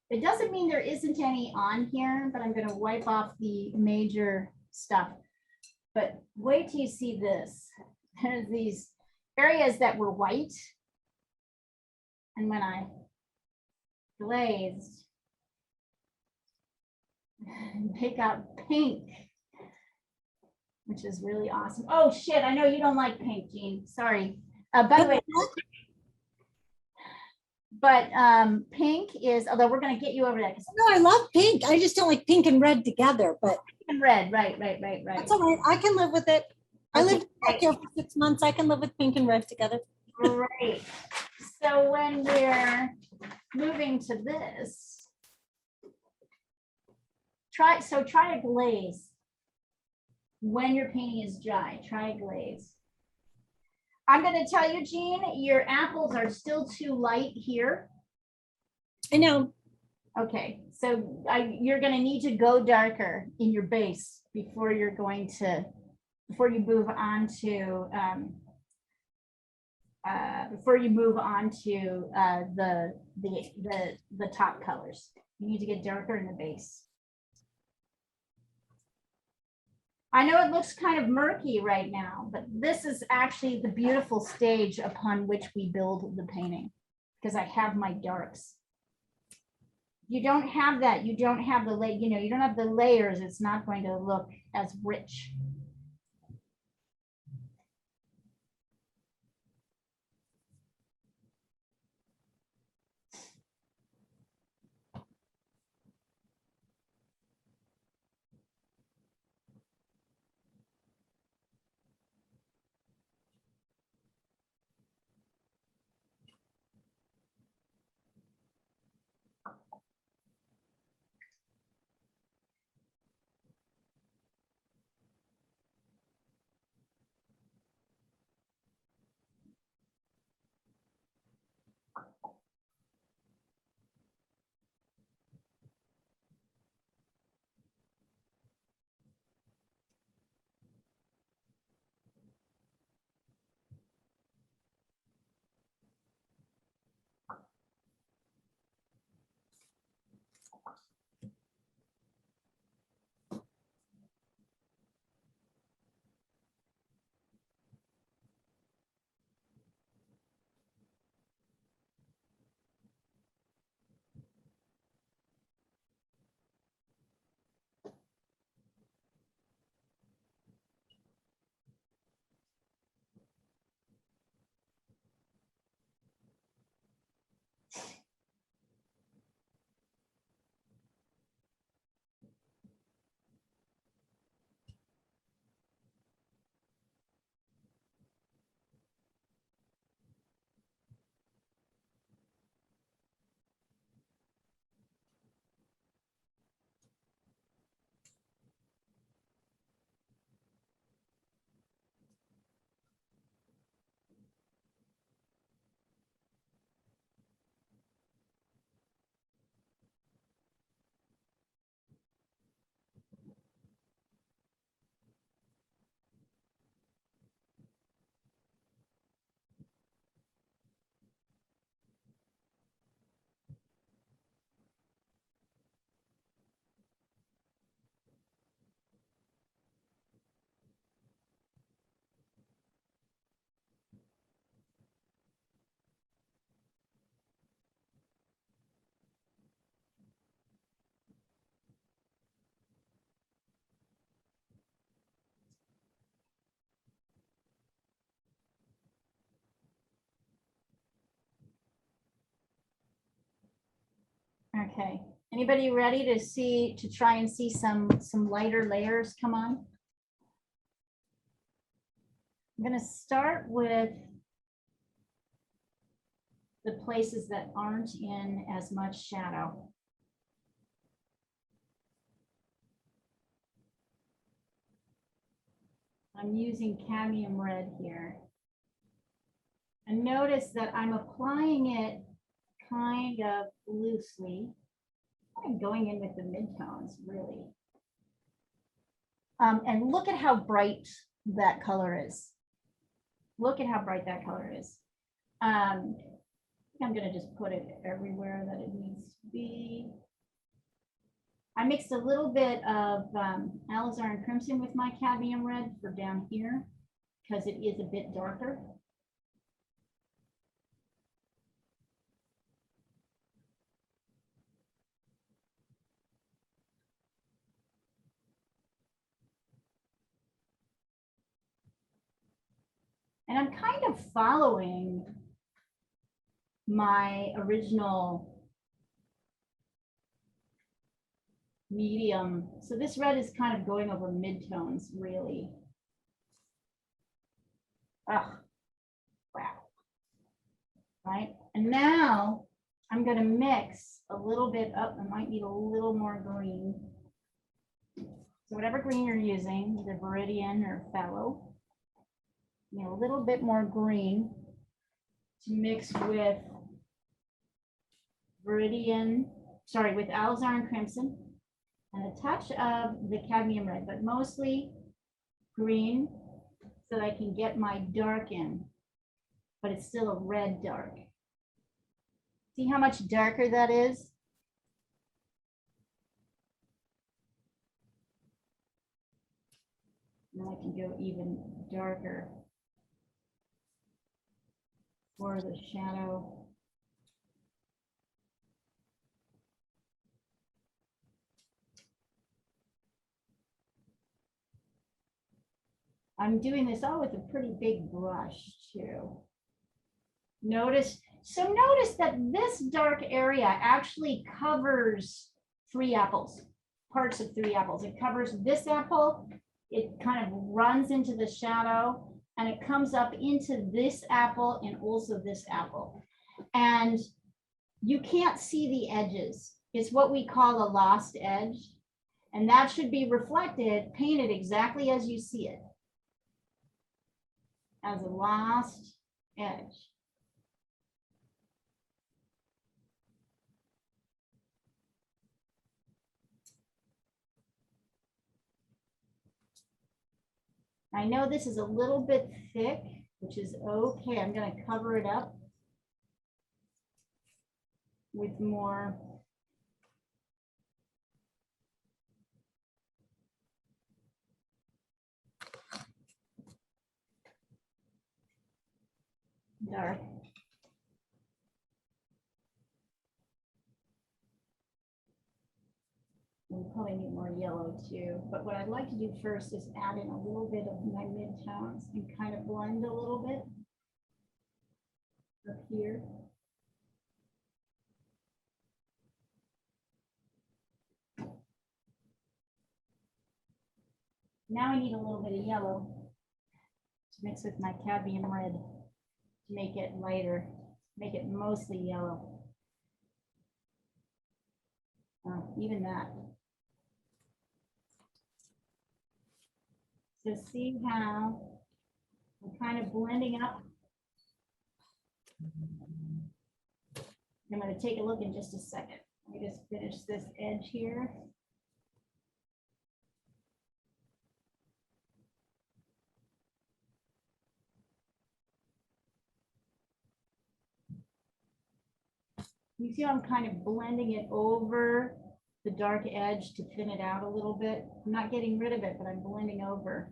It doesn't mean there isn't any on here, but I'm going to wipe off the major stuff. But wait till you see this. There's these areas that were white. And when I glazed, pick out pink, which is really awesome. Oh shit, I know you don't like pink, Jean. Sorry. By the way, but pink is, although we're going to get you over that. No, I love pink. I just don't like pink and red together, but Pink and red, right. that's all right. I can live with it. I lived back here for 6 months. I can live with pink and red together. Great. So when we're moving to this, try a glaze. When your painting is dry, try a glaze. I'm going to tell you, Jean, your apples are still too light here. I know. Okay, so you're going to need to go darker in your base before you're going to, before you move on to the top colors. You need to get darker in the base. I know it looks kind of murky right now, but this is actually the beautiful stage upon which we build the painting, because I have my darks. You don't have that. You don't have the you don't have the layers. It's not going to look as rich. Okay. Anybody ready to try and see some lighter layers come on? I'm going to start with the places that aren't in as much shadow. I'm using cadmium red here. And notice that I'm applying it kind of loosely. I'm going in with the midtones, really. And look at how bright that color is. Look at how bright that color is. I'm gonna just put it everywhere that it needs to be. I mixed a little bit of alizarin crimson with my cadmium red for down here because it is a bit darker. And I'm kind of following my original medium. So this red is kind of going over midtones, really. Oh, wow. Right? And now I'm going to mix a little bit up. I might need a little more green. So whatever green you're using, either Viridian or Fallow, you know, a little bit more green to mix with Viridian, sorry, with alizarin crimson and a touch of the cadmium red, but mostly green so that I can get my dark in, but it's still a red dark. See how much darker that is? Now I can go even darker for the shadow. I'm doing this all with a pretty big brush too. Notice that this dark area actually covers 3 apples, parts of 3 apples. It covers this apple, it kind of runs into the shadow, and it comes up into this apple and also this apple. And you can't see the edges. It's what we call a lost edge. And that should be reflected, painted exactly as you see it, as a lost edge. I know this is a little bit thick, which is okay. I'm going to cover it up with more dark. We probably need more yellow too, but what I'd like to do first is add in a little bit of my midtones and kind of blend a little bit up here. Now I need a little bit of yellow to mix with my cadmium red to make it lighter, make it mostly yellow. Even that. So see how I'm kind of blending up. I'm going to take a look in just a second. Let me just finish this edge here. You see how I'm kind of blending it over the dark edge to thin it out a little bit. I'm not getting rid of it, but I'm blending over.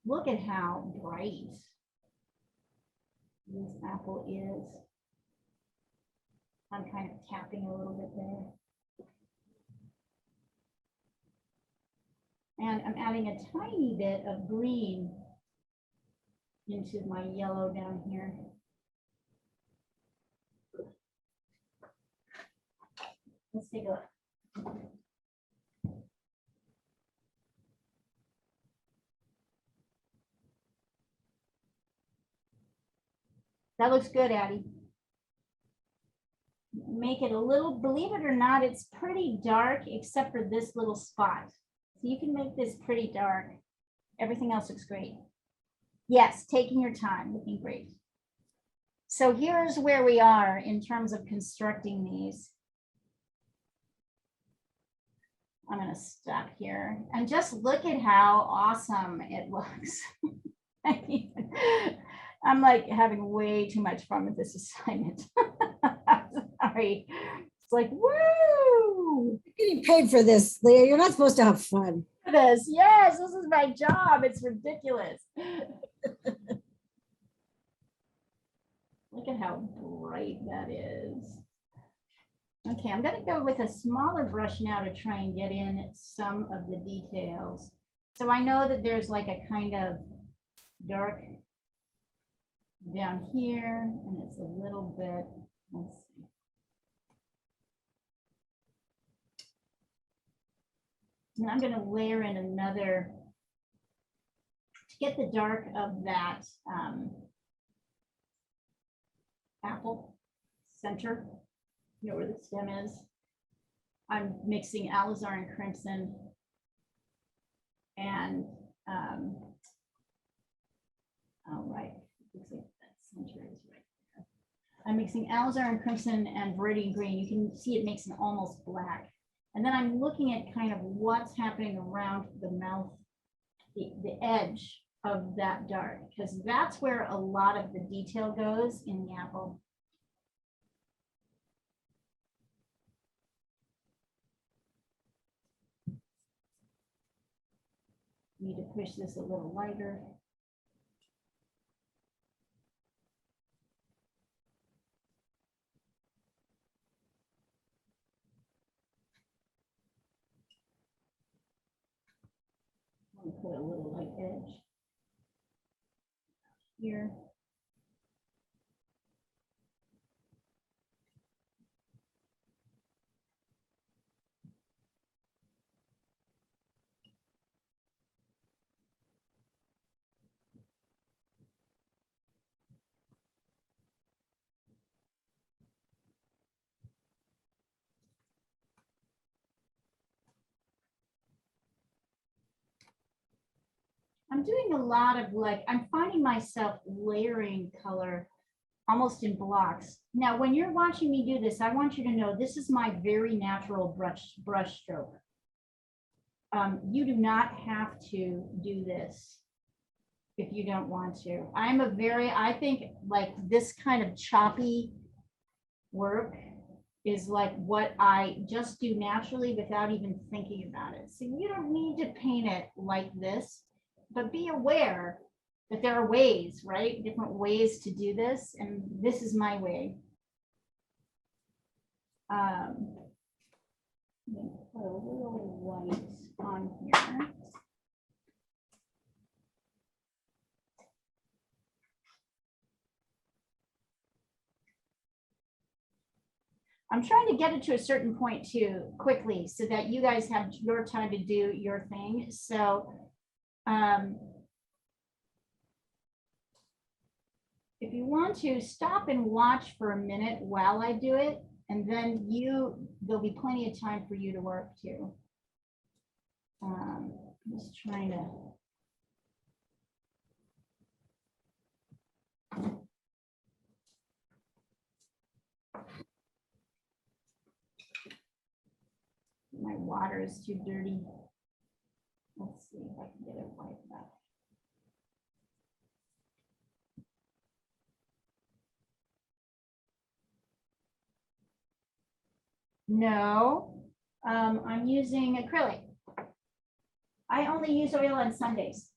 Look at how bright this apple is. I'm kind of tapping a little bit there. And I'm adding a tiny bit of green into my yellow down here. Let's take a look. That looks good, Addie. Make it a little, believe it or not, it's pretty dark except for this little spot. So you can make this pretty dark. Everything else looks great. Yes, taking your time, looking great. So here's where we are in terms of constructing these. I'm going to stop here and just look at how awesome it looks. I'm like having way too much fun with this assignment. Sorry. It's like, woo! You're getting paid for this, Leah. You're not supposed to have fun. This, yes, this is my job. It's ridiculous. Look at how bright that is. Okay, I'm going to go with a smaller brush now to try and get in some of the details. So I know that there's like a kind of dark down here, and it's a little bit, let's see. And I'm going to layer in another to get the dark of that apple center. You know where the stem is. I'm mixing alizarin crimson and all right, looks like that center is right there. I'm mixing alizarin crimson and viridian green. You can see it makes an almost black. And then I'm looking at kind of what's happening around the mouth, the edge of that dark, because that's where a lot of the detail goes in the apple. Need to push this a little lighter. I'm going to put a little light edge here. I'm doing a lot of like, I'm finding myself layering color almost in blocks. Now, when you're watching me do this, I want you to know this is my very natural brush stroke. You do not have to do this if you don't want to. I think like this kind of choppy work is like what I just do naturally without even thinking about it. So you don't need to paint it like this, but be aware that there are ways, right? Different ways to do this, and this is my way. I'm gonna put a little white on here. I'm trying to get it to a certain point too quickly so that you guys have your time to do your thing. So if you want to stop and watch for a minute while I do it, and then there'll be plenty of time for you to work too. Just trying to. My water is too dirty. Let's see if I can get it wiped out. No, I'm using acrylic. I only use oil on Sundays.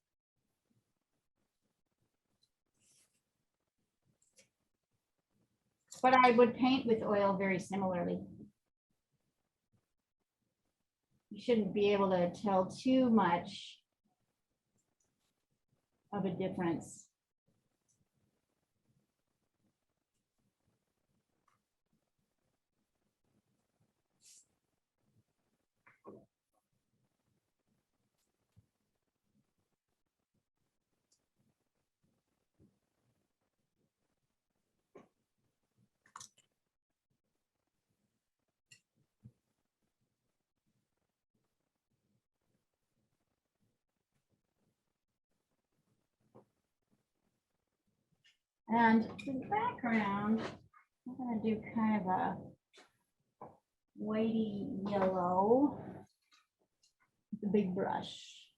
But I would paint with oil very similarly. You shouldn't be able to tell too much of a difference. And for the background, I'm gonna do kind of a whitey yellow with the big brush.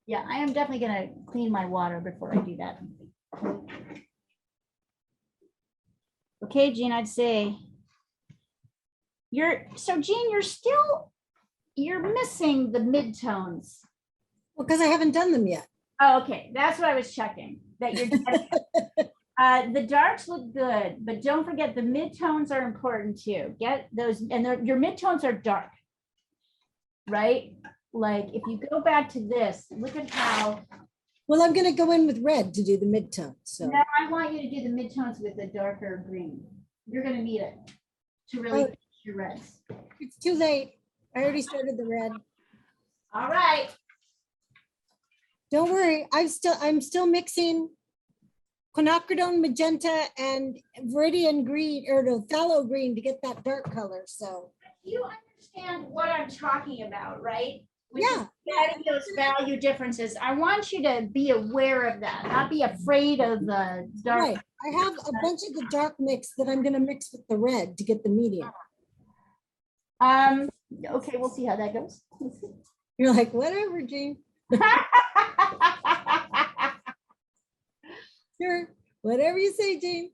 Yeah, I am definitely gonna clean my water before I do that. Okay, Jean, I'd say so Jean, you're missing the midtones. Well, because I haven't done them yet. Oh, okay, that's what I was checking, that you're the darks look good, but don't forget the midtones are important too. Get those, and your midtones are dark, right? Like if you go back to this, look at how. Well, I'm going to go in with red to do the midtone. So Now I want you to do the midtones with a darker green. You're going to need it to really finish your reds. it's too late. I already started the red. All right. Don't worry. I'm still mixing quinacridone magenta and viridian green or no phthalo green to get that dark color. So You understand what I'm talking about, right? Which Yeah. is getting those value differences. I want you to be aware of that, not be afraid of the dark. right. I have a bunch of the dark mix that I'm going to mix with the red to get the medium. Okay, we'll see how that goes. You're like, whatever, Jean. Sure. Whatever you say, Jean.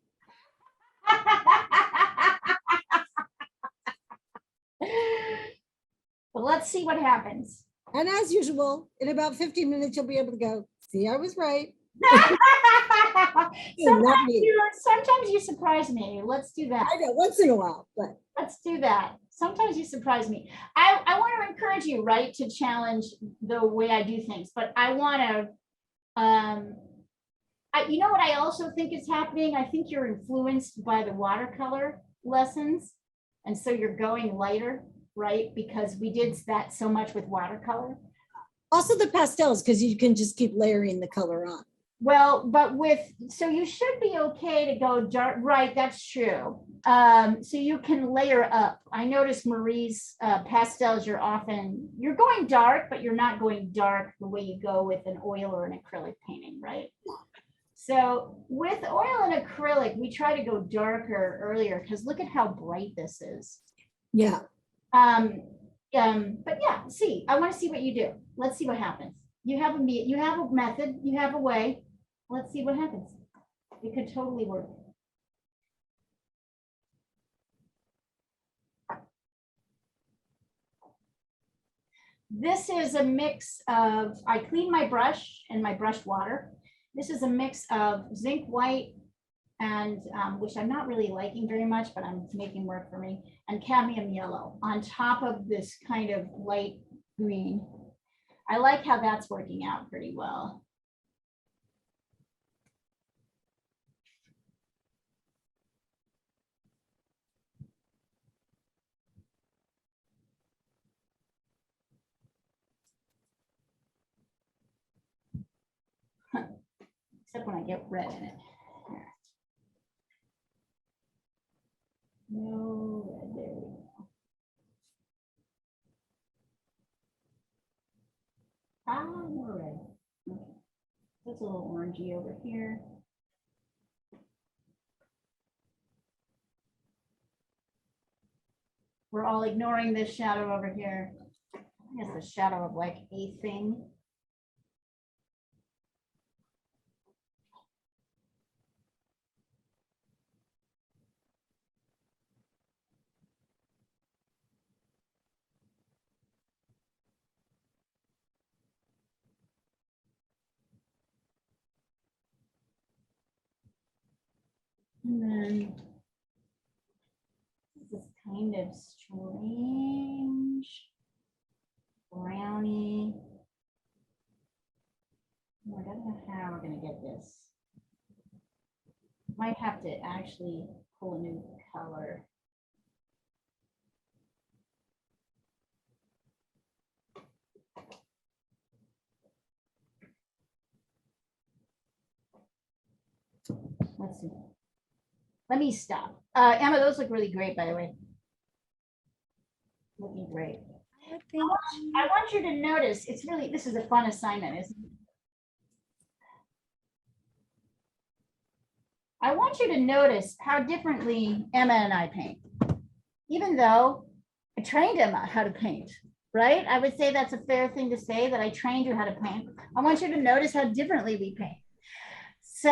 Well, let's see what happens. And as usual, in about 15 minutes, you'll be able to go, see, I was right. Sometimes you surprise me. Let's do that. I know, once in a while, but Let's do that. Sometimes you surprise me. I want to encourage you, right, to challenge the way I do things, but I want to, you know what I also think is happening? I think you're influenced by the watercolor lessons. And so you're going lighter, right? Because we did that so much with watercolor. also the pastels, because you can just keep layering the color on. Well, but so you should be okay to go dark, right? That's true. So you can layer up. I noticed Marie's pastels, you're going dark, but you're not going dark the way you go with an oil or an acrylic painting, right? So with oil and acrylic, we try to go darker earlier because look at how bright this is. Yeah. But yeah, I want to see what you do. Let's see what happens. You have a method, you have a way. Let's see what happens. It could totally work. This is a mix of, I clean my brush and my brush water. This is a mix of zinc white and which I'm not really liking very much, but I'm making work for me, and cadmium yellow on top of this kind of light green. I like how that's working out pretty well. Except when I get red in it. Here. No red, there we go. More red. Okay. That's a little orangey over here. We're all ignoring this shadow over here. I think it's the shadow of like a thing. And then this is kind of strange brownie. I don't know how we're going to get this. Might have to actually pull a new color. Let's see. Let me stop. Emma, those look really great, by the way. Looking great. I want you to notice, this is a fun assignment, isn't it? I want you to notice how differently Emma and I paint, even though I trained Emma how to paint, right? I would say that's a fair thing to say, that I trained you how to paint. I want you to notice how differently we paint. So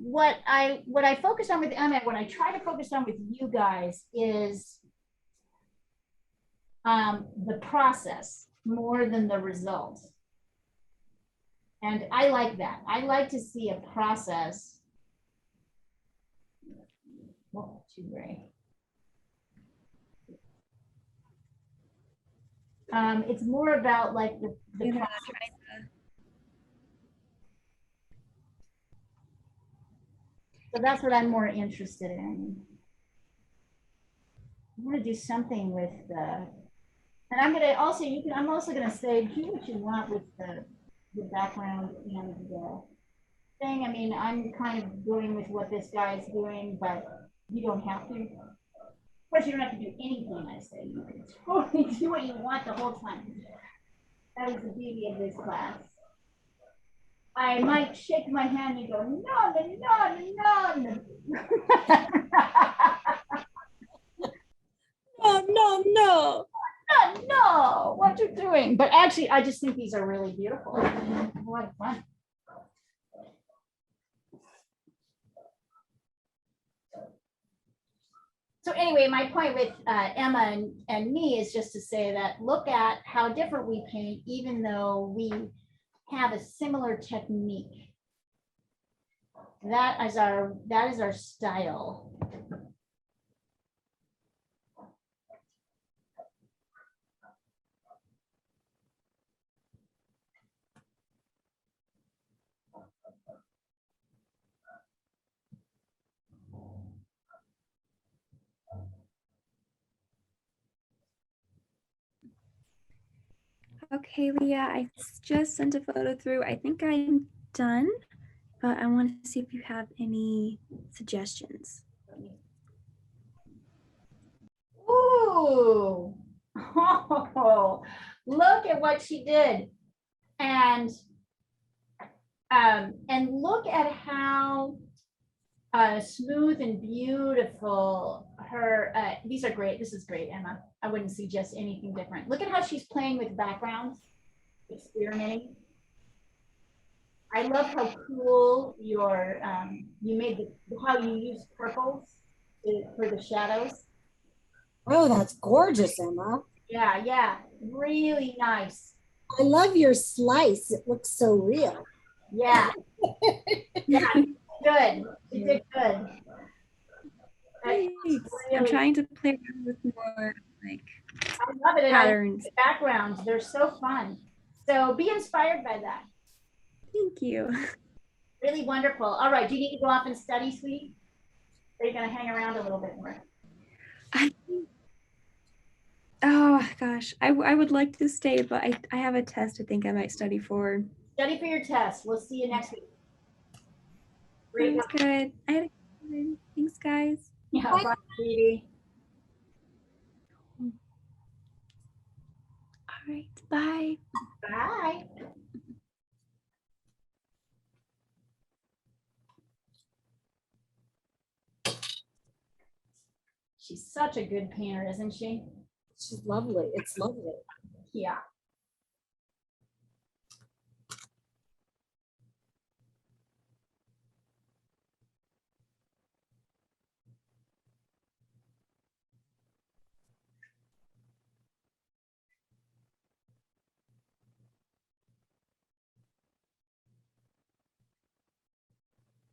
what I focus on with Emma, what I try to focus on with you guys is the process more than the result. And I like that. I like to see a process. Oh, too gray. It's more about like the process. So that's what I'm more interested in. I'm gonna do something with the, and I'm gonna also, I'm also gonna say, do what you want with the background and the thing. I mean, I'm kind of going with what this guy is doing, but you don't have to. Of course, you don't have to do anything I say. You can totally do what you want the whole time. That is the beauty of this class. I might shake my hand and go, none, none, none. No, no, no. No, what you're doing. But actually, I just think these are really beautiful. A lot of fun. So anyway, my point with Emma and me is just to say that look at how different we paint, even though we have a similar technique. That is our style. Okay, Leah, I just sent a photo through. I think I'm done, but I want to see if you have any suggestions. Ooh, oh, look at what she did. And look at how smooth and beautiful her, these are great. This is great, Emma. I wouldn't suggest anything different. Look at how she's playing with backgrounds, experimenting. I love how cool your, you made how you use purples for the shadows. Oh, that's gorgeous, Emma. Yeah, yeah, really nice. I love your slice. It looks so real. Yeah, yeah, good. You did good. Thanks. I'm trying to play around with more like I love it. patterns. Backgrounds, they're so fun. So be inspired by that. Thank you. Really wonderful. All right, do you need to go off and study, sweetie? Or are you going to hang around a little bit more? Oh gosh, I would like to stay, but I have a test I think I might study for. Study for your test. We'll see you next week. Great. Sounds good. I had a good time. Thanks, guys. Yeah, bye, sweetie. All right, bye. Bye. She's such a good painter, isn't she? She's lovely. It's lovely. Yeah.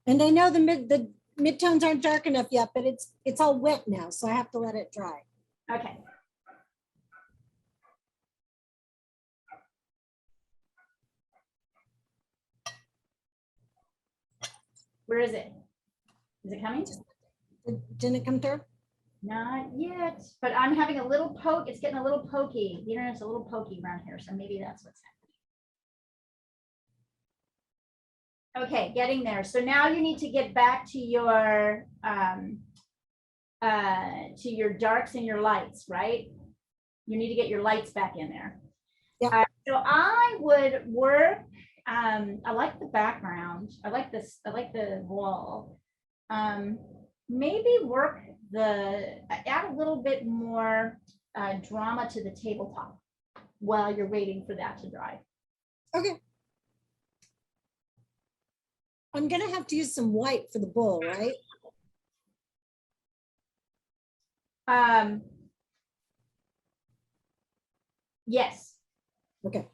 And I know the midtones aren't dark enough yet, but it's all wet now, so I have to let it dry. Okay. Where is it? Is it coming? Didn't it come through? Not yet, but I'm having a little poke. It's getting a little pokey. The internet's a little pokey around here, so maybe that's what's happening. Okay, getting there. So now you need to get back to your darks and your lights, right? You need to get your lights back in there. Yeah. So I would work I like the background. I like this. I like the wall. Maybe work add a little bit more drama to the tabletop while you're waiting for that to dry. Okay. I'm gonna have to use some white for the bowl, right? Yes. Okay.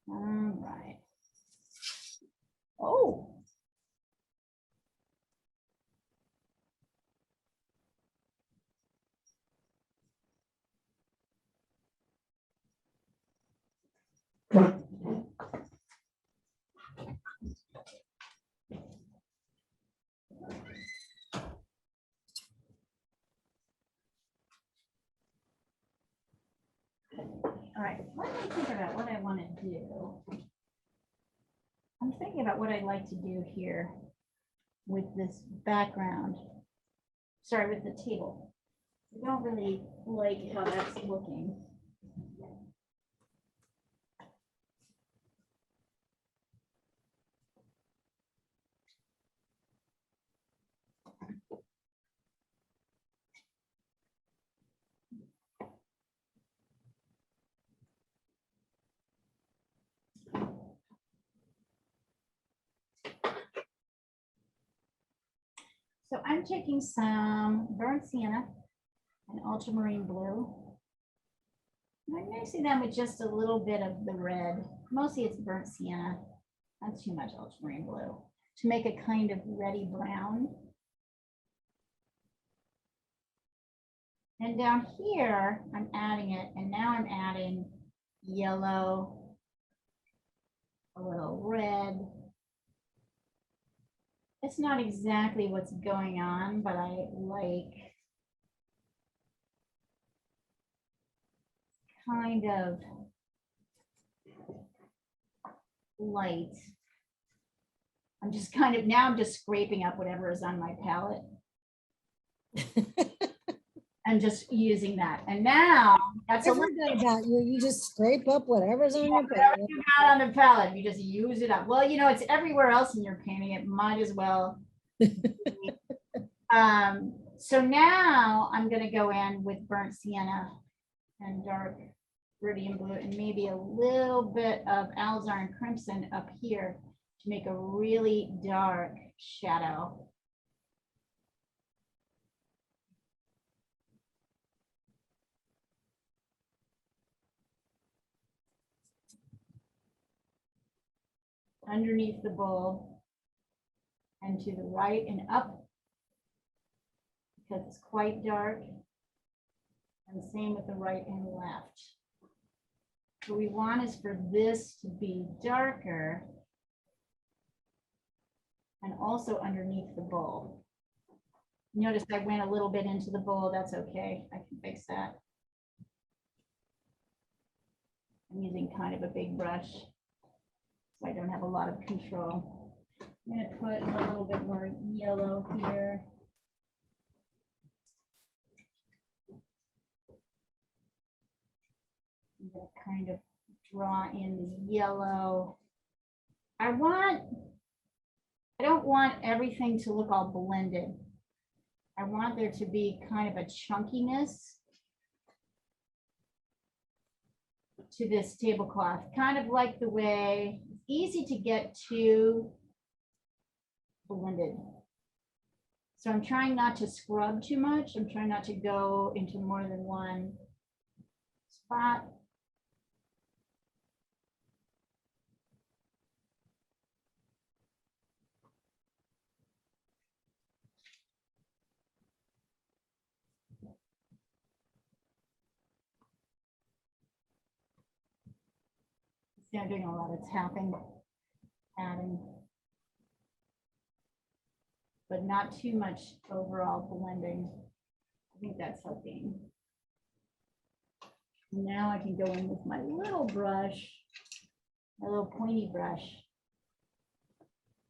All right. Oh. All right, let me think about what I want to do. I'm thinking about what I'd like to do here with this background. Sorry, with the table. I don't really like how that's looking. So I'm taking some burnt sienna and ultramarine blue. And I'm mixing them with just a little bit of the red. Mostly it's burnt sienna, not too much ultramarine blue, to make a kind of reddy brown. And down here, I'm adding it, and now I'm adding yellow, a little red. It's not exactly what's going on, but I like kind of light. I'm just kind of, now I'm just scraping up whatever is on my palette and just using that. And now that's a I've heard that about you. You just scrape up whatever's on your whatever palette. you got on the palette, you just use it up. Well, you know, it's everywhere else in your painting. It might as well. So now I'm going to go in with burnt sienna and dark Viridian blue and maybe a little bit of alizarin crimson up here to make a really dark shadow. Underneath the bowl and to the right and up because it's quite dark, and same with the right and left. What we want is for this to be darker and also underneath the bowl. Notice I went a little bit into the bowl. That's okay. I can fix that. I'm using kind of a big brush, so I don't have a lot of control. I'm going to put a little bit more yellow here. I'm going to kind of draw in the yellow. I don't want everything to look all blended. I want there to be kind of a chunkiness to this tablecloth, kind of like the way it's easy to get too blended. So I'm trying not to scrub too much. I'm trying not to go into more than one spot. See, I'm doing a lot of tapping, adding, but not too much overall blending. I think that's helping. Now I can go in with my little brush, my little pointy brush.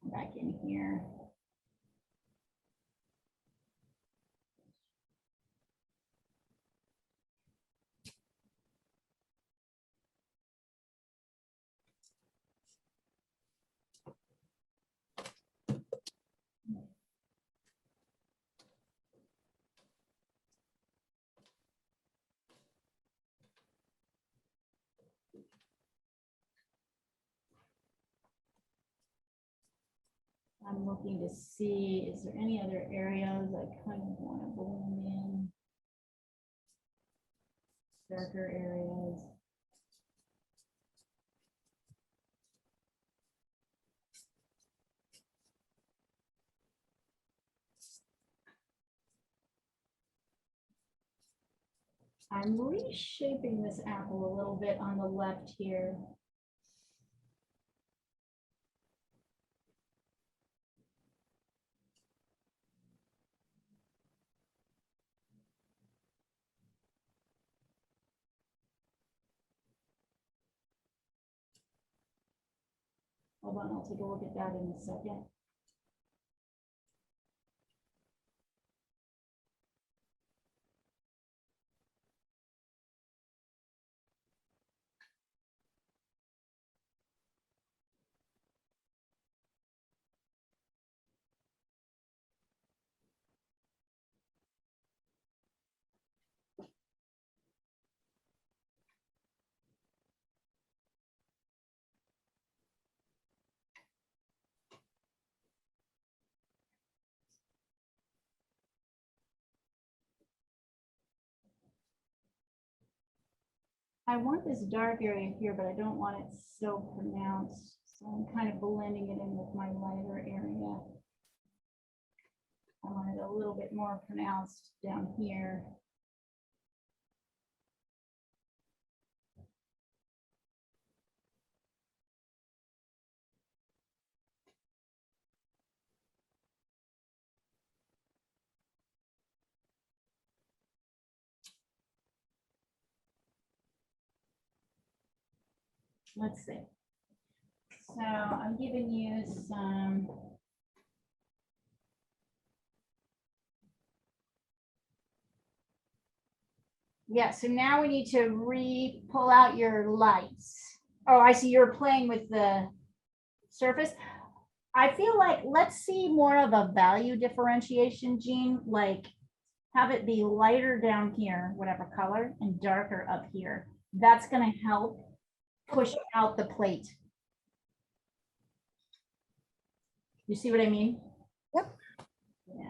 Back in here. I'm looking to see, is there any other areas I kind of want to blend in? Darker areas. I'm reshaping this apple a little bit on the left here. Hold on, I'll take a look at that in a second. I want this dark area here, but I don't want it so pronounced. So I'm kind of blending it in with my lighter area. I want it a little bit more pronounced down here. Let's see. So I'm giving you some. Yeah, so now we need to pull out your lights. Oh, I see you're playing with the surface. I feel like let's see more of a value differentiation, Jean, like have it be lighter down here, whatever color, and darker up here. That's gonna help push out the plate. You see what I mean? Yep. Yeah.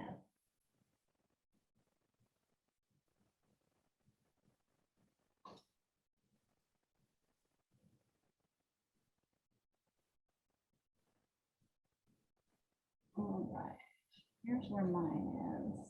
All right, here's where mine is.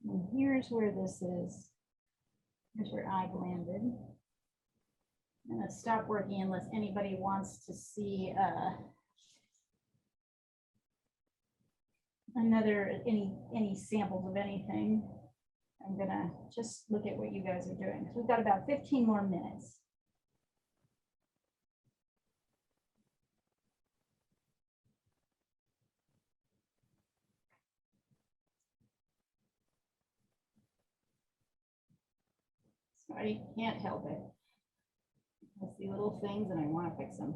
And here's where this is. Here's where I've landed. I'm gonna stop working unless anybody wants to see any samples of anything. I'm gonna just look at what you guys are doing. We've got about 15 more minutes. So I can't help it. I see little things and I want to fix them.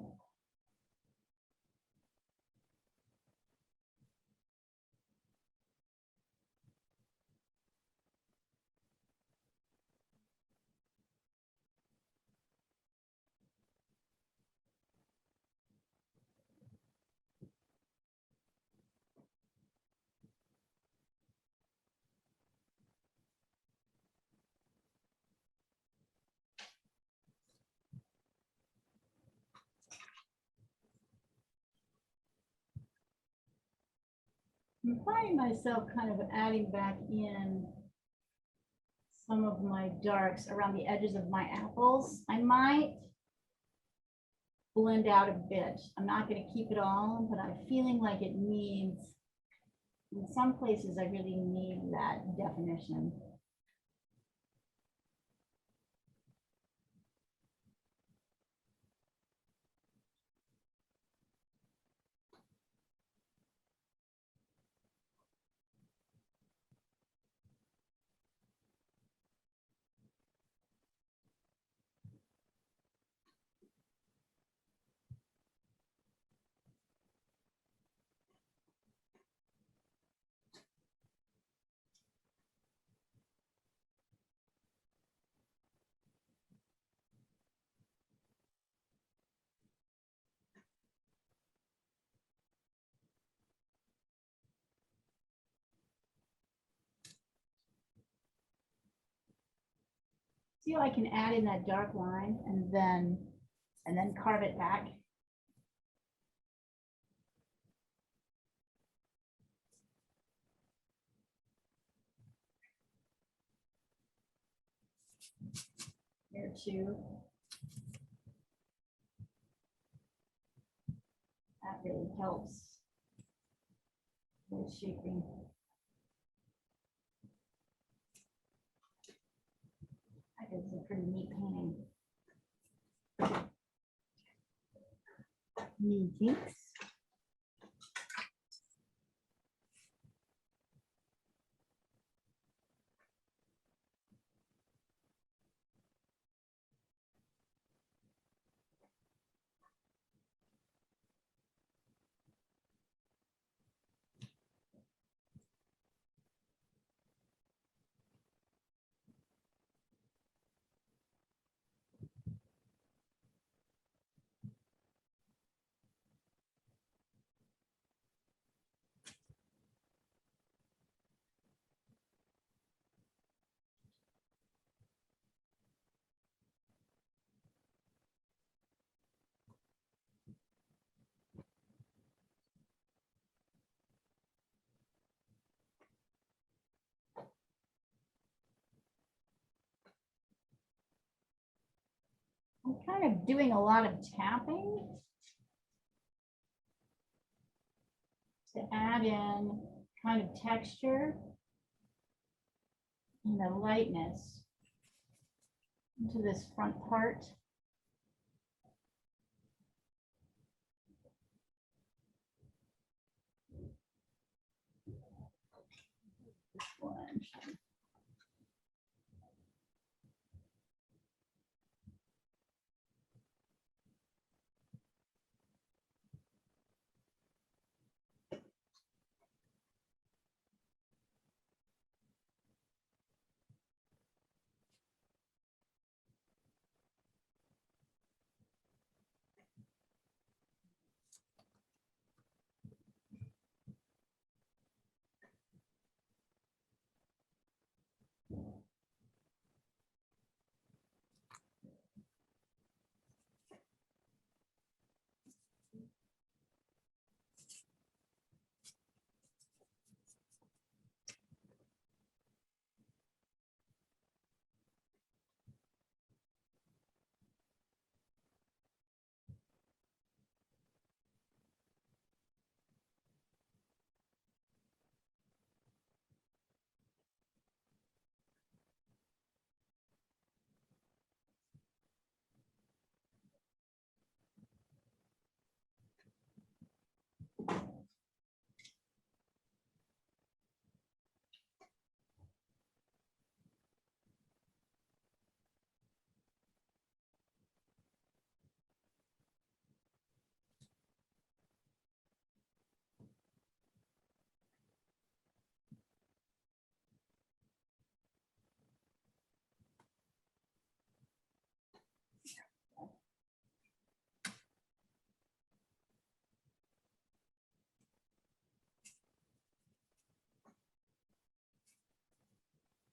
I'm finding myself kind of adding back in some of my darks around the edges of my apples. I might blend out a bit. I'm not going to keep it all, but I'm feeling like it needs, in some places, I really need that definition. See how I can add in that dark line and then carve it back. Here too. That really helps with shaping. That is a pretty neat painting. Thanks. I'm kind of doing a lot of tapping to add in kind of texture and the lightness into this front part. This one.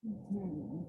Mhm.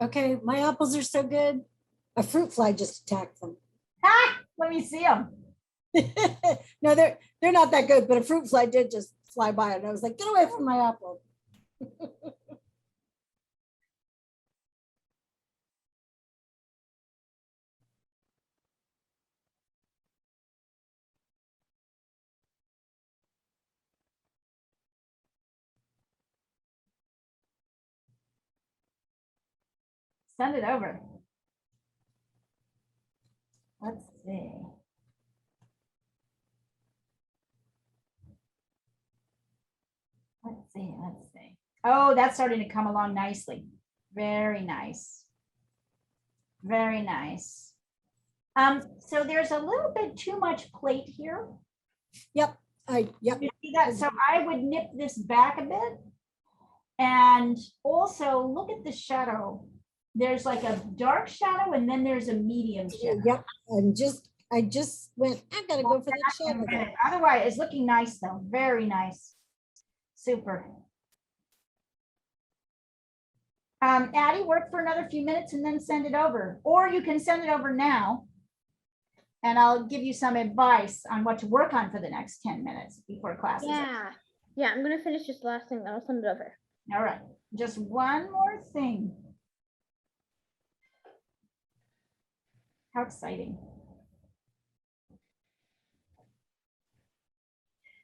Okay, my apples are so good. A fruit fly just attacked them. Let me see them. No, they're not that good, but a fruit fly did just fly by, and I was like, get away from my apple. Send it over. Let's see. Let's see, let's see. Oh, that's starting to come along nicely. Very nice. Very nice. So there's a little bit too much plate here. Yep, yep. You see that? So I would nip this back a bit. And also look at the shadow. There's like a dark shadow and then there's a medium shadow. Yep, I just went, I gotta go for that shadow. Otherwise, it's looking nice though. Very nice. Super. Addie, work for another few minutes and then send it over. Or you can send it over now. And I'll give you some advice on what to work on for the next 10 minutes before class. Yeah. Yeah, I'm gonna finish this last thing, then I'll send it over. All right. Just one more thing. How exciting.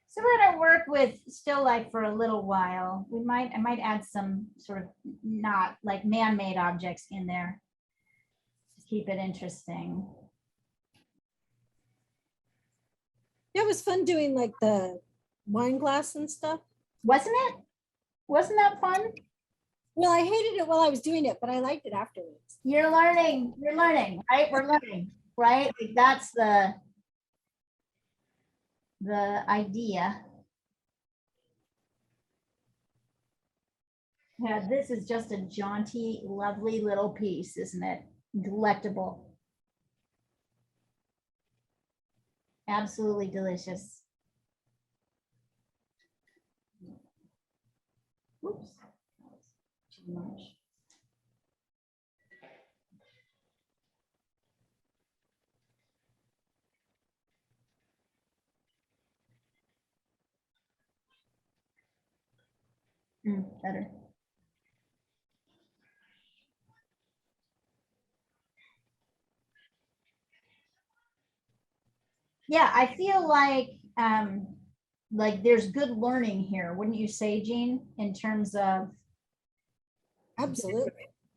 So we're going to work with still life for a little while. I might add some sort of not like man-made objects in there to keep it interesting. Yeah, it was fun doing like the wine glass and stuff. Wasn't it? Wasn't that fun? Well, I hated it while I was doing it, but I liked it afterwards. You're learning, right? We're learning, right? Like that's the idea. Yeah, this is just a jaunty, lovely little piece, isn't it? Delectable. Absolutely delicious. Oops, that was too much. Better. Yeah, I feel like there's good learning here, wouldn't you say, Jean, in terms of Absolutely.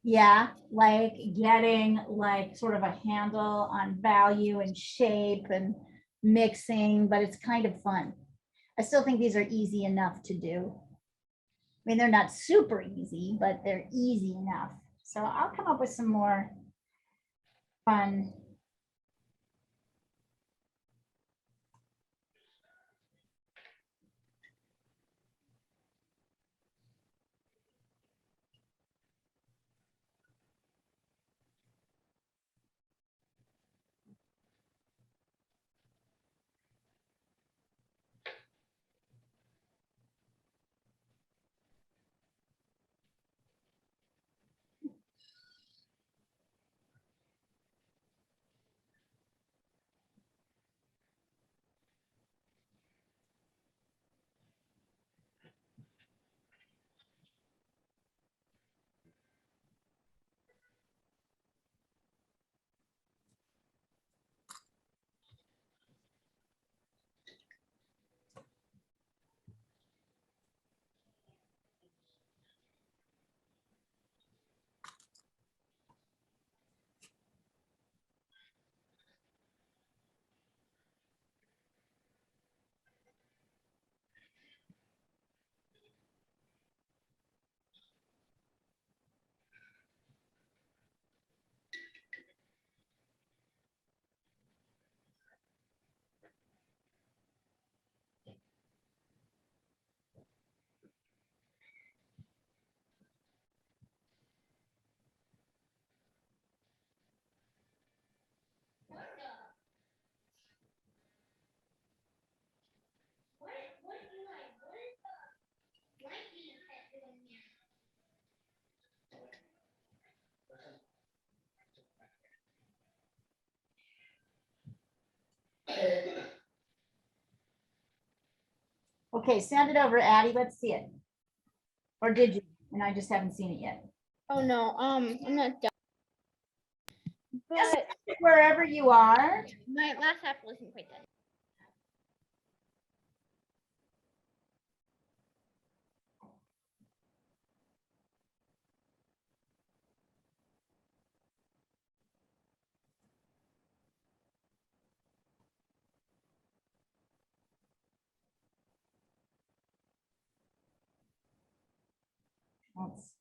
yeah, like getting like sort of a handle on value and shape and mixing, but it's kind of fun. I still think these are easy enough to do. I mean, they're not super easy, but they're easy enough. So I'll come up with some more fun. Okay, send it over, Addie. Let's see it. Or did you? And I just haven't seen it yet. Oh no, I'm not done. Just But wherever you are. my last half wasn't quite done. Let's-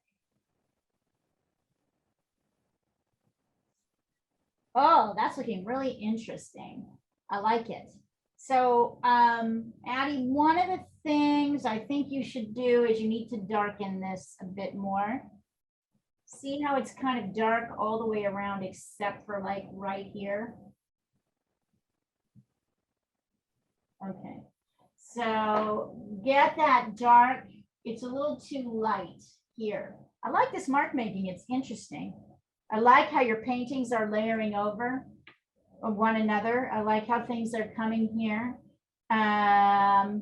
Oh, that's looking really interesting. I like it. So, Addie, one of the things I think you should do is you need to darken this a bit more. See how it's kind of dark all the way around except for like right here? Okay, so get that dark. It's a little too light here. I like this mark making. It's interesting. I like how your paintings are layering over one another. I like how things are coming here. You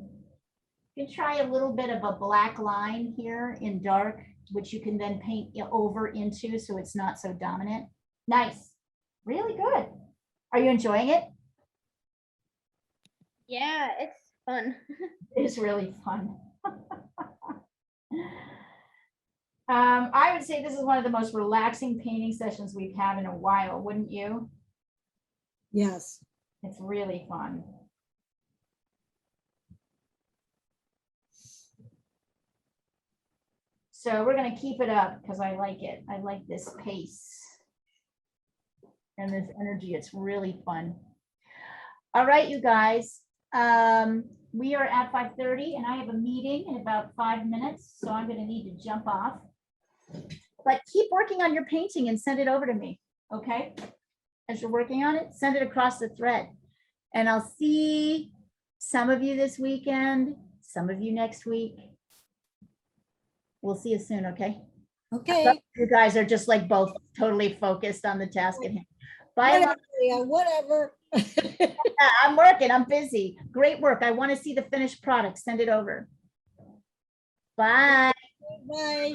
can try a little bit of a black line here in dark, which you can then paint over into so it's not so dominant. Nice. Really good. Are you enjoying it? Yeah, it's fun. It's really fun. I would say this is one of the most relaxing painting sessions we've had in a while, wouldn't you? Yes. It's really fun. So we're going to keep it up because I like it. I like this pace and this energy. It's really fun. All right, you guys. We are at 5:30 and I have a meeting in about 5 minutes, so I'm going to need to jump off. But keep working on your painting and send it over to me, okay? As you're working on it, send it across the thread. And I'll see some of you this weekend, some of you next week. We'll see you soon, okay? Okay. You guys are just like both totally focused on the task at hand. Bye. Whatever. Yeah, whatever. I'm working, I'm busy. Great work. I want to see the finished product. Send it over. Bye. Bye.